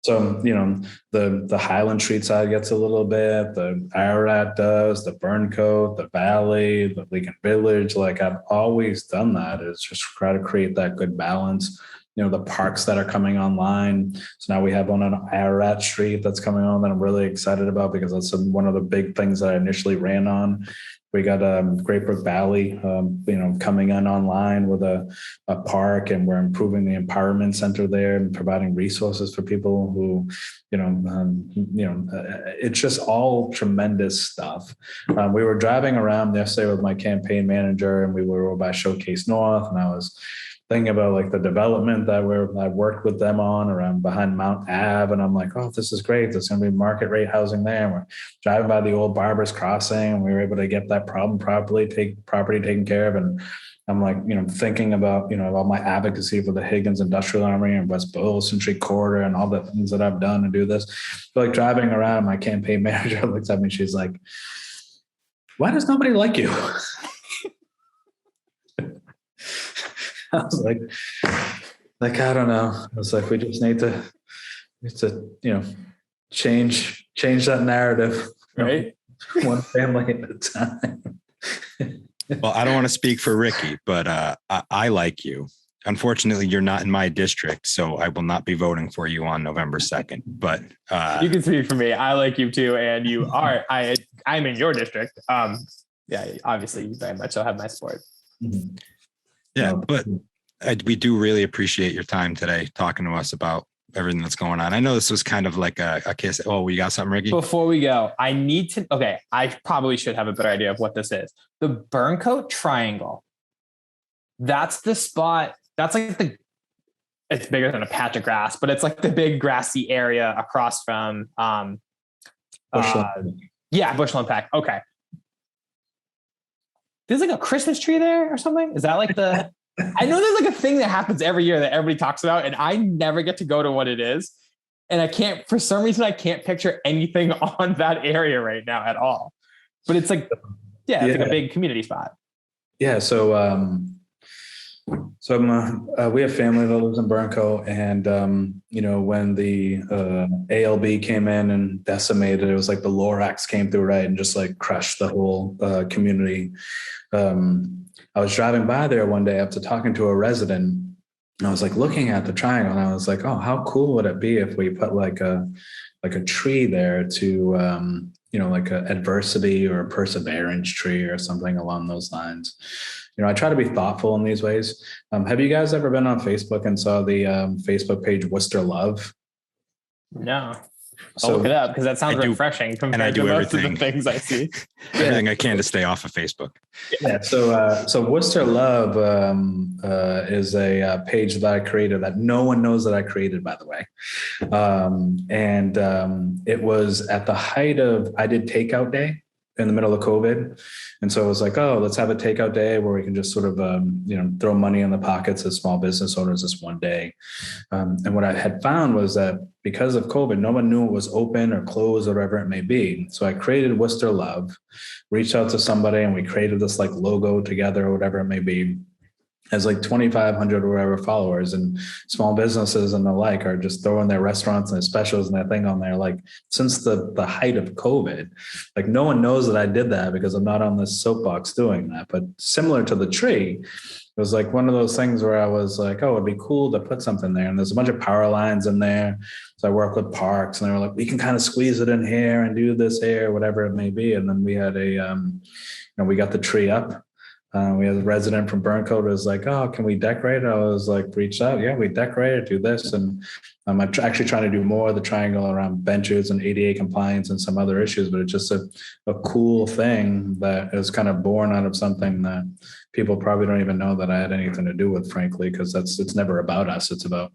so, the Highland Street side gets a little bit, the Ararat does, the Burncoat, the Valley, the Lincoln Village. Like I've always done that, is just try to create that good balance. The parks that are coming online. So now we have one on Ararat Street that's coming on that I'm really excited about, because that's one of the big things that I initially ran on. We got Great Brook Valley, coming in online with a park, and we're improving the empowerment center there and providing resources for people who, it's just all tremendous stuff. We were driving around yesterday with my campaign manager, and we were over by Showcase North, and I was thinking about like the development that I worked with them on around behind Mount Ave. And I'm like, oh, this is great. There's going to be market rate housing there. And we're driving by the old Barbers Crossing, and we were able to get that property taken care of. And I'm like, thinking about, all my advocacy for the Higgins Industrial Armory and West Boylston Street corridor and all the things that I've done to do this. But like driving around, my campaign manager looks at me. She's like, why does nobody like you? I was like, I don't know. I was like, we just need to change that narrative, right? One family at a time. Well, I don't want to speak for Ricky, but I like you. Unfortunately, you're not in my district, so I will not be voting for you on November 2nd. But you can speak for me. I like you too, and you are. I'm in your district. Yeah, obviously, you very much so have my support. Mm-hmm. Yeah, but we do really appreciate your time today talking to us about everything that's going on. I know this was kind of like a kiss. Oh, you got something, Ricky? Before we go, I probably should have a better idea of what this is. The Burncoat Triangle. That's the spot. That's like it's bigger than a patch of grass, but it's like the big grassy area across from, Bushland. Bushland Pack. Okay. there's like a Christmas tree there or something. Is that like the, I know there's like a thing that happens every year that everybody talks about, and I never get to go to what it is. And I can't, for some reason, I can't picture anything on that area right now at all. But it's like, yeah, it's like a big community spot. Yeah. So, we have family that lives in Burncoat, and when the ALB came in and decimated, it was like the Lorax came through, right, and just like crushed the whole community. I was driving by there one day after talking to a resident, and I was like looking at the triangle, and I was like, oh, how cool would it be if we put like a tree there to like a adversity or a perseverance tree or something along those lines. I try to be thoughtful in these ways. Have you guys ever been on Facebook and saw the Facebook page Worcester Love? No. I'll look it up because that sounds refreshing compared to most of the things I see. Everything I can to stay off of Facebook. Yeah. So Worcester Love is a page that I created that no one knows that I created, by the way. It was at the height of, I did takeout day in the middle of COVID. And so it was like, oh, let's have a takeout day where we can just sort of, throw money in the pockets of small business owners this one day. And what I had found was that because of COVID, no one knew it was open or closed or whatever it may be. So I created Worcester Love, reached out to somebody, and we created this like logo together or whatever it may be. Has like 2,500 or whatever followers, and small businesses and the like are just throwing their restaurants and their specials and their thing on there. Like since the height of COVID, like no one knows that I did that because I'm not on this soapbox doing that. But similar to the tree, it was like one of those things where I was like, oh, it'd be cool to put something there. And there's a bunch of power lines in there. So I work with parks, and they were like, we can kind of squeeze it in here and do this here, whatever it may be. And then we had we got the tree up. We had a resident from Burncoat who was like, oh, can we decorate? I was like, reach out. Yeah, we decorated, do this. And I'm actually trying to do more of the triangle around benches and ADA compliance and some other issues, but it's just a cool thing that is kind of born out of something that people probably don't even know that I had anything to do with, frankly, because it's never about us. It's about,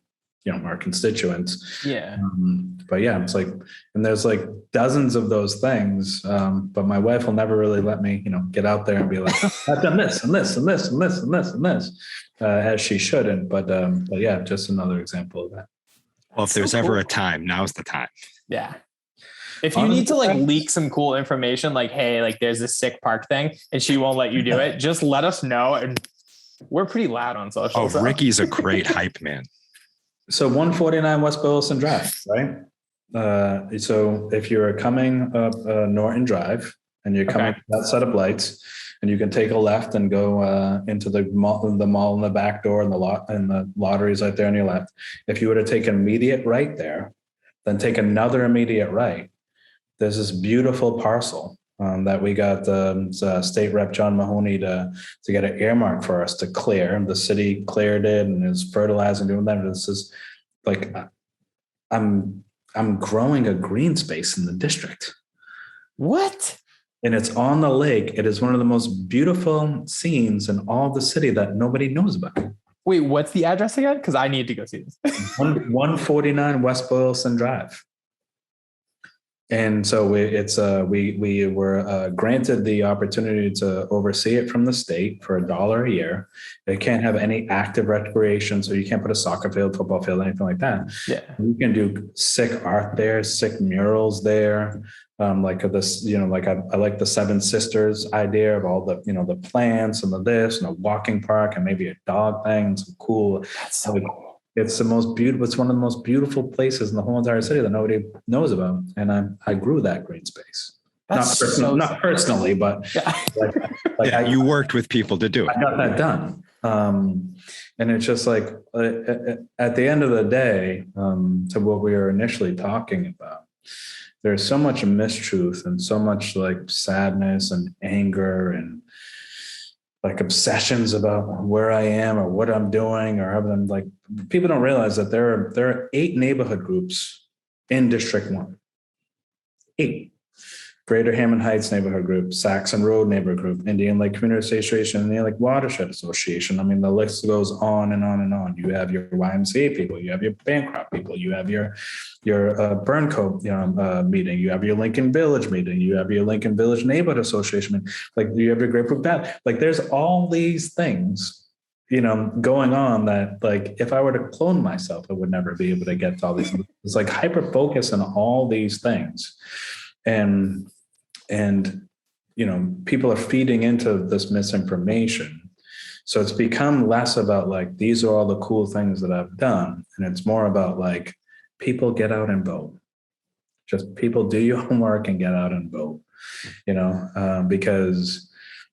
our constituents. Yeah. But yeah, it's like, and there's like dozens of those things. But my wife will never really let me, get out there and be like, I've done this and this and this and this and this and this, as she shouldn't. But yeah, just another example of that. Well, if there's ever a time, now's the time. Yeah. If you need to like leak some cool information, like, hey, like there's this sick park thing and she won't let you do it, just let us know. And we're pretty loud on social. Oh, so. Ricky's a great hype man. So 149 West Boylston Drive, right? So if you're coming up Norton Drive and you're coming to that set of lights, and you can take a left and go into the mall in the back door, and the lottery's right there on your left. If you were to take an immediate right there, then take another immediate right, there's this beautiful parcel that we got State Rep John Mahoney to get an earmark for us to clear. The city cleared it and is fertilizing, doing that. This is like, I'm growing a green space in the district. What? And it's on the lake. It is one of the most beautiful scenes in all the city that nobody knows about. Wait, what's the address again? Because I need to go see this. 149 West Boylston Drive. And so we were granted the opportunity to oversee it from the state for $1 a year. They can't have any active recreation, so you can't put a soccer field, football field, anything like that. Yeah, you can do sick art there, sick murals there. Like this, like I like the Seven Sisters idea of all the, the plants and the this and a walking park and maybe a dog thing and some cool. That's so cool. It's the most beautiful. It's one of the most beautiful places in the whole entire city that nobody knows about. And I grew that green space. Not personally, but yeah, you worked with people to do it. I got that done. And it's just like at the end of the day, to what we were initially talking about, there's so much mistruth and so much like sadness and anger and like obsessions about where I am or what I'm doing or other than, like, people don't realize that there are 8 neighborhood groups in District 1. 8. Greater Hammond Heights Neighborhood Group, Saxon Road Neighborhood Group, Indian Lake Community Association, Indian Lake Watershed Association. I mean, the list goes on and on and on. You have your YMCA people, you have your Bancroft people, you have your Burncoat meeting, you have your Lincoln Village meeting, you have your Lincoln Village Neighborhood Association meeting, like you have your Great Brook Valley. Like there's all these things, going on that, like, if I were to clone myself, I would never be able to get to all these. It's like hyper focus on all these things. And people are feeding into this misinformation. So it's become less about like, these are all the cool things that I've done. And it's more about like, people get out and vote. Just people do your homework and get out and vote, because,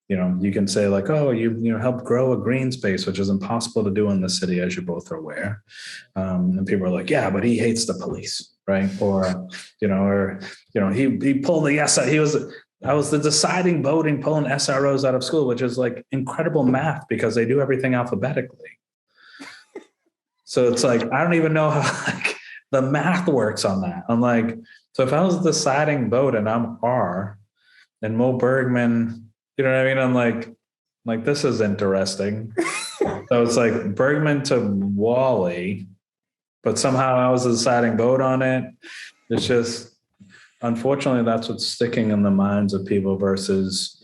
you can say like, oh, you help grow a green space, which is impossible to do in the city, as you both are aware. And people are like, yeah, but he hates the police. Right. Or he pulled the I was the deciding vote in pulling SROs out of school, which is like incredible math because they do everything alphabetically. So it's like, I don't even know how like the math works on that. I'm like, so if I was the deciding vote and I'm R and Mo Bergman, you know what I mean? I'm like, this is interesting. So it's like Bergman to Wally, but somehow I was the deciding vote on it. It's just, unfortunately, that's what's sticking in the minds of people versus,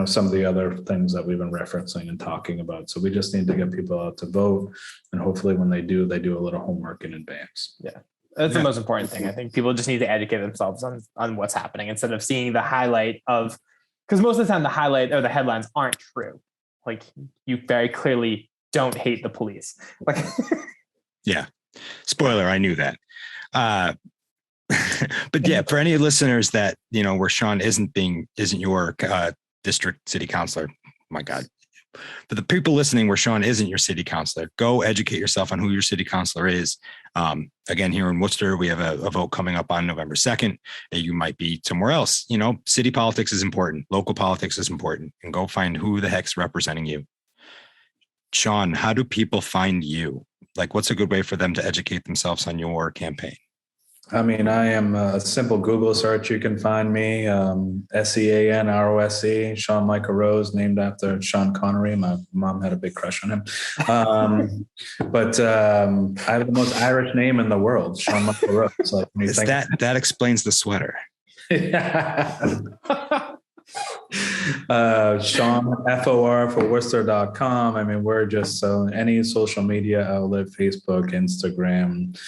some of the other things that we've been referencing and talking about. So we just need to get people out to vote. And hopefully when they do a little homework in advance. Yeah. That's the most important thing. I think people just need to educate themselves on what's happening instead of seeing the highlight of, because most of the time the highlight or the headlines aren't true. Like you very clearly don't hate the police. Like, yeah. Spoiler, I knew that. But yeah, for any listeners that, where Sean isn't your district city councilor, my God, for the people listening where Sean isn't your city councilor, go educate yourself on who your city councilor is. Again, here in Worcester, we have a vote coming up on November 2nd. You might be somewhere else. City politics is important. Local politics is important. And go find who the heck's representing you. Sean, how do people find you? Like, what's a good way for them to educate themselves on your campaign? I mean, I am a simple Google search. You can find me, SEANROSE, Sean Michael Rose, named after Sean Connery. My mom had a big crush on him. But I have the most Irish name in the world, Sean Michael Rose. Like, that explains the sweater. Sean FOR for Worcester.com. I mean, we're just so any social media outlet, Facebook, Instagram,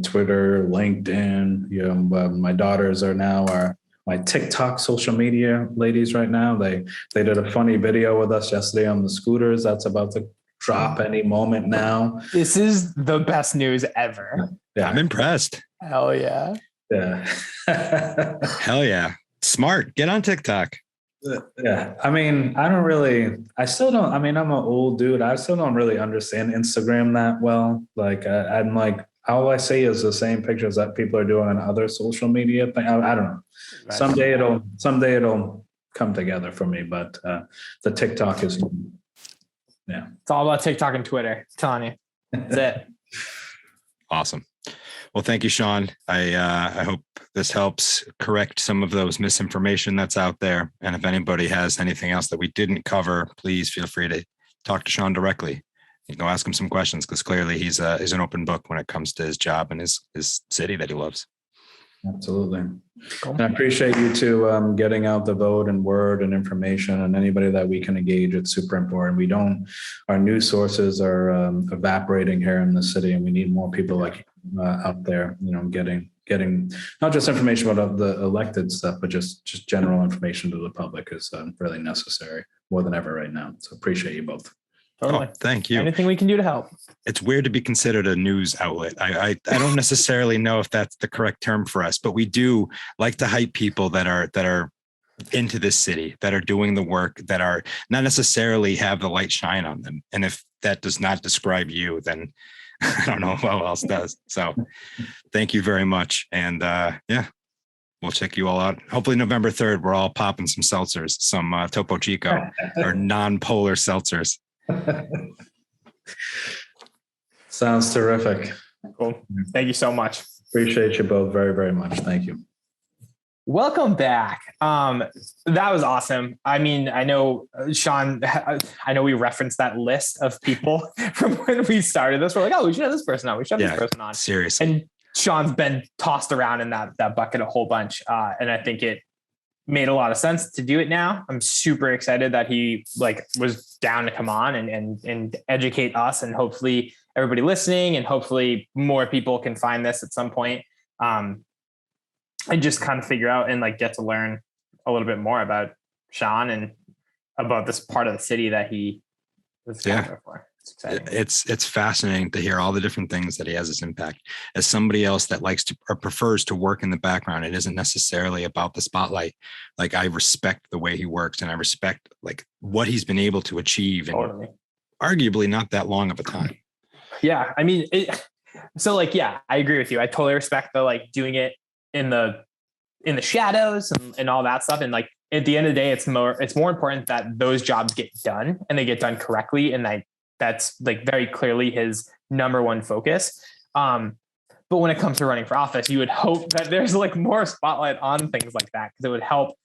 Twitter, LinkedIn. My daughters are now my TikTok social media ladies right now. They did a funny video with us yesterday on the scooters. That's about to drop any moment now. This is the best news ever. Yeah, I'm impressed. Hell yeah. Yeah. Hell yeah. Smart. Get on TikTok. Yeah. I mean, I'm an old dude. I still don't really understand Instagram that well. Like, I'm like, all I see is the same pictures that people are doing on other social media things. I don't know. Right. Someday it'll come together for me, but the TikTok is, yeah. It's all about TikTok and Twitter. I'm telling you. That's it. Awesome. Well, thank you, Sean. I hope this helps correct some of those misinformation that's out there. And if anybody has anything else that we didn't cover, please feel free to talk to Sean directly. You can go ask him some questions because clearly he's an open book when it comes to his job and his city that he loves. Absolutely. Cool. And I appreciate you two getting out the vote and word and information, and anybody that we can engage. It's super important. Our news sources are evaporating here in the city, and we need more people like out there, getting not just information about the elected stuff, but just general information to the public is really necessary more than ever right now. So appreciate you both. Totally. Oh, thank you. Anything we can do to help. It's weird to be considered a news outlet. I don't necessarily know if that's the correct term for us, but we do like to hype people that are into this city, that are doing the work, that are not necessarily have the light shine on them. And if that does not describe you, then I don't know who else does. So thank you very much. And we'll check you all out. Hopefully November 3rd, we're all popping some seltzers, some Topo Chico or non-polar seltzers. Sounds terrific. Cool. Thank you so much. Appreciate you both very, very much. Thank you. Welcome back. That was awesome. I mean, I know Sean, I know we referenced that list of people from when we started this. We're like, oh, we should have this person on. We should have this person on. Seriously. And Sean's been tossed around in that bucket a whole bunch. And I think it made a lot of sense to do it now. I'm super excited that he was down to come on and educate us, and hopefully everybody listening, and hopefully more people can find this at some point. And just kind of figure out and get to learn a little bit more about Sean and about this part of the city that he was there for. It's exciting. It's fascinating to hear all the different things that he has this impact. As somebody else that likes to or prefers to work in the background, it isn't necessarily about the spotlight. I respect the way he works, and I respect what he's been able to achieve in arguably not that long of a time. Yeah. I mean, I agree with you. I totally respect the doing it in the shadows and all that stuff. And at the end of the day, it's more important that those jobs get done and they get done correctly. And that's very clearly his number one focus. But when it comes to running for office, you would hope that there's more spotlight on things like that, because it would help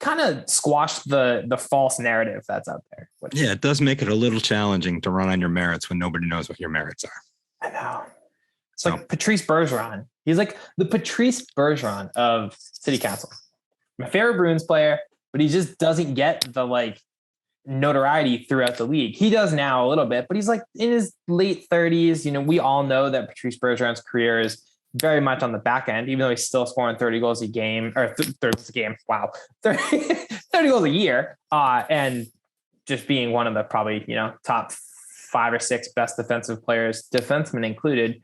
kind of squash the false narrative that's out there. Yeah, it does make it a little challenging to run on your merits when nobody knows what your merits are. I know. It's like Patrice Bergeron. He's like the Patrice Bergeron of City Council. My favorite Bruins player, but he just doesn't get the notoriety throughout the league. He does now a little bit, but he's in his late 30s. We all know that Patrice Bergeron's career is very much on the back end, even though he's still scoring 30 goals a game or 30 goals a game. Wow. 30 goals a year. And just being one of the probably, top 5 or 6 best defensive players, defensemen included,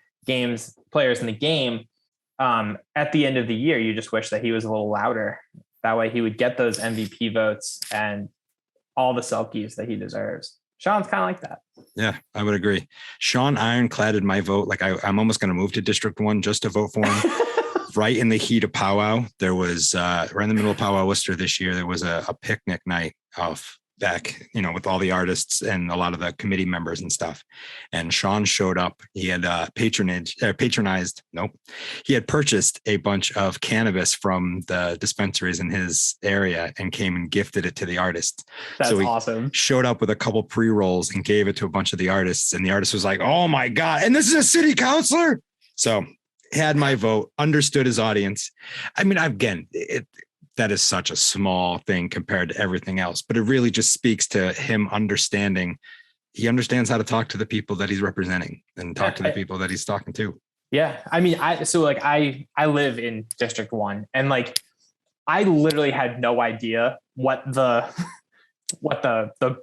players in the game. At the end of the year, you just wish that he was a little louder. That way he would get those MVP votes and all the Selkies that he deserves. Sean's kind of like that. Yeah, I would agree. Sean ironcladded my vote. I'm almost going to move to District 1 just to vote for him. Right in the heat of powwow, there was right in the middle of powwow Worcester this year, there was a picnic night of back, with all the artists and a lot of the committee members and stuff. And Sean showed up. He had he had purchased a bunch of cannabis from the dispensaries in his area and came and gifted it to the artists. That's so he awesome. Showed up with a couple pre-rolls and gave it to a bunch of the artists. And the artist was like, oh my God. And this is a city councilor. So had my vote, understood his audience. I mean, again, that is such a small thing compared to everything else, but it really just speaks to him understanding. He understands how to talk to the people that he's representing and talk to the people that he's talking to. Yeah. I mean, I live in District 1, and I literally had no idea what the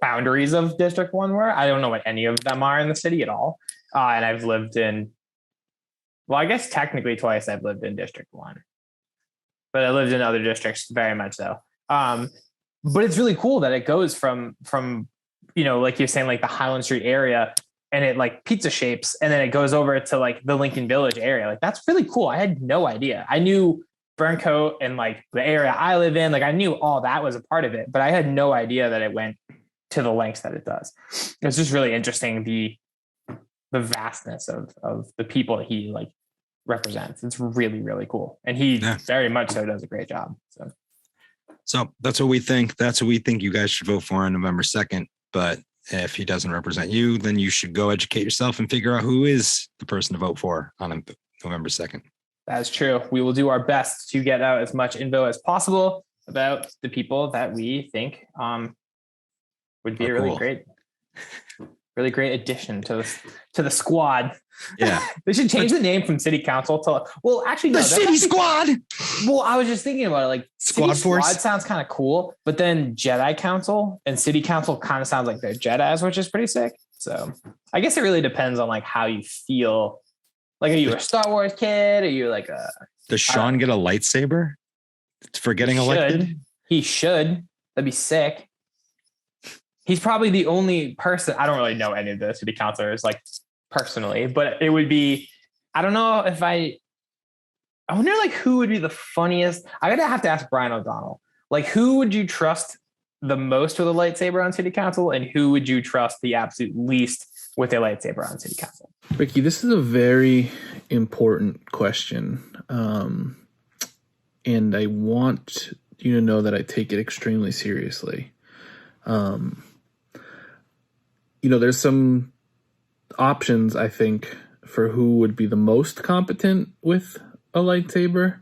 boundaries of District 1 were. I don't know what any of them are in the city at all. And I've lived I guess technically twice I've lived in District 1. But I lived in other districts very much so. But it's really cool that it goes from like you're saying, the Highland Street area, and it pizza shapes, and then it goes over to the Lincoln Village area. That's really cool. I had no idea. I knew Burncoat and the area I live in. I knew all that was a part of it, but I had no idea that it went to the lengths that it does. It's just really interesting, the vastness of the people that he represents. It's really, really cool. And he very much so does a great job. So that's what we think. That's what we think you guys should vote for on November 2nd. But if he doesn't represent you, then you should go educate yourself and figure out who is the person to vote for on November 2nd. That's true. We will do our best to get out as much info as possible about the people that we think would be really great addition to the squad. Yeah. They should change the name from City Council to, the City Squad. Well, I was just thinking about it. Squad Force. Squad sounds kind of cool, but then Jedi Council and City Council kind of sounds like they're Jedis, which is pretty sick. So I guess it really depends on how you feel. Are you a Star Wars kid? Are you Does Sean get a lightsaber for getting elected? He should. That'd be sick. He's probably the only person. I don't really know any of the city councilors personally, but it would be, I don't know if I wonder who would be the funniest. I'm going to have to ask Brian O'Donnell, who would you trust the most with a lightsaber on city council, and who would you trust the absolute least with a lightsaber on city council? Ricky, this is a very important question. and I want you to know that I take it extremely seriously. There's some options, I think, for who would be the most competent with a lightsaber.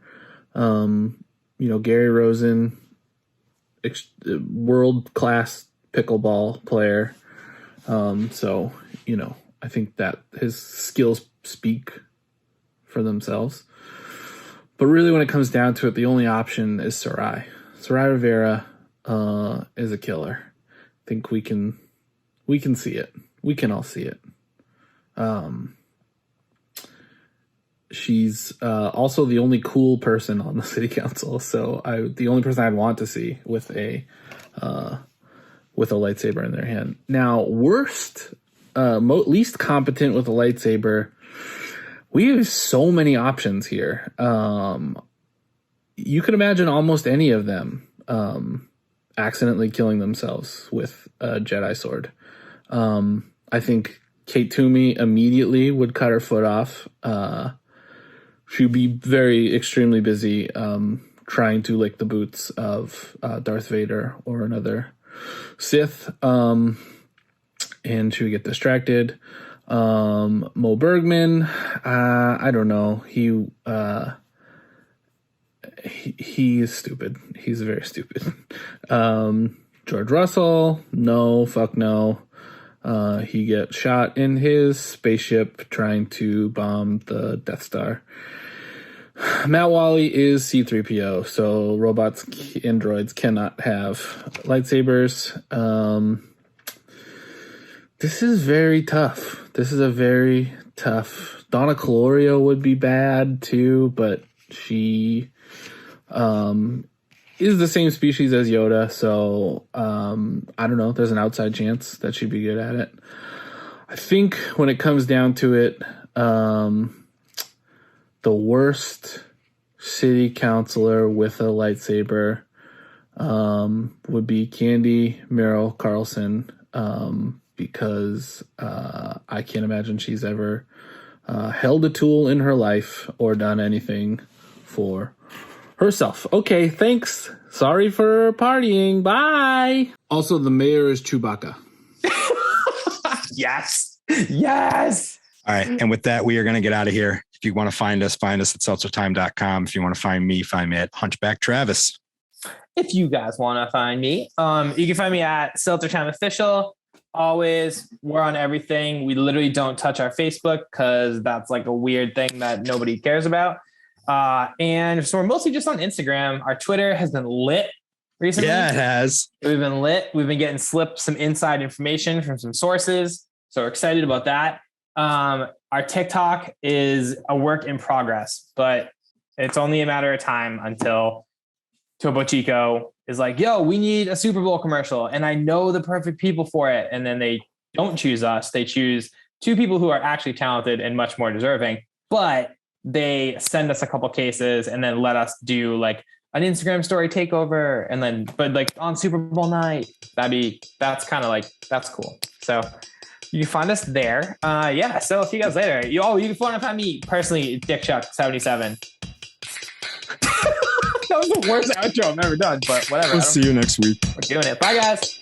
Gary Rosen, world-class pickleball player. I think that his skills speak for themselves. But really, when it comes down to it, the only option is Sarai. Sarai Rivera is a killer. I think we can see it. We can all see it. She's also the only cool person on the city council. So the only person I'd want to see with a lightsaber in their hand. Now, least competent with a lightsaber. We have so many options here. You could imagine almost any of them accidentally killing themselves with a Jedi sword. I think Kate Toomey immediately would cut her foot off. She'd be extremely busy trying to lick the boots of Darth Vader or another Sith, and she would get distracted. Mo Bergman, I don't know. He is stupid. He's very stupid. George Russell, no, fuck no. He gets shot in his spaceship trying to bomb the Death Star. Matt Wally is C-3PO, so robots and droids cannot have lightsabers. This is very tough. This is a very tough. Donna Calorio would be bad too, but she is the same species as Yoda, so I don't know. There's an outside chance that she'd be good at it. I think when it comes down to it, the worst city councilor with a lightsaber would be Candy Merrill Carlson, because I can't imagine she's ever held a tool in her life or done anything for herself. Okay, thanks. Sorry for partying. Bye. Also, the mayor is Chewbacca. Yes. Yes. All right. And with that, we are going to get out of here. If you want to find us at seltzertime.com. If you want to find me at Hunchback Travis. If you guys want to find me, you can find me at Seltzer Time Official. Always, we're on everything. We literally don't touch our Facebook because that's like a weird thing that nobody cares about. And so we're mostly just on Instagram. Our Twitter has been lit recently. Yeah, it has. We've been lit. We've been getting slipped some inside information from some sources. So we're excited about that. Our TikTok is a work in progress, but it's only a matter of time until Topo Chico is like, yo, we need a Super Bowl commercial. And I know the perfect people for it. And then they don't choose us. They choose two people who are actually talented and much more deserving, but they send us a couple cases and then let us do like an Instagram story takeover. And then, but like on Super Bowl night, that's kind of like, that's cool. So you can find us there. So see you guys later. You can find me personally, Dick Chuck 77. That was the worst outro I've ever done, but whatever. We'll see you next week. We're doing it. Bye, guys.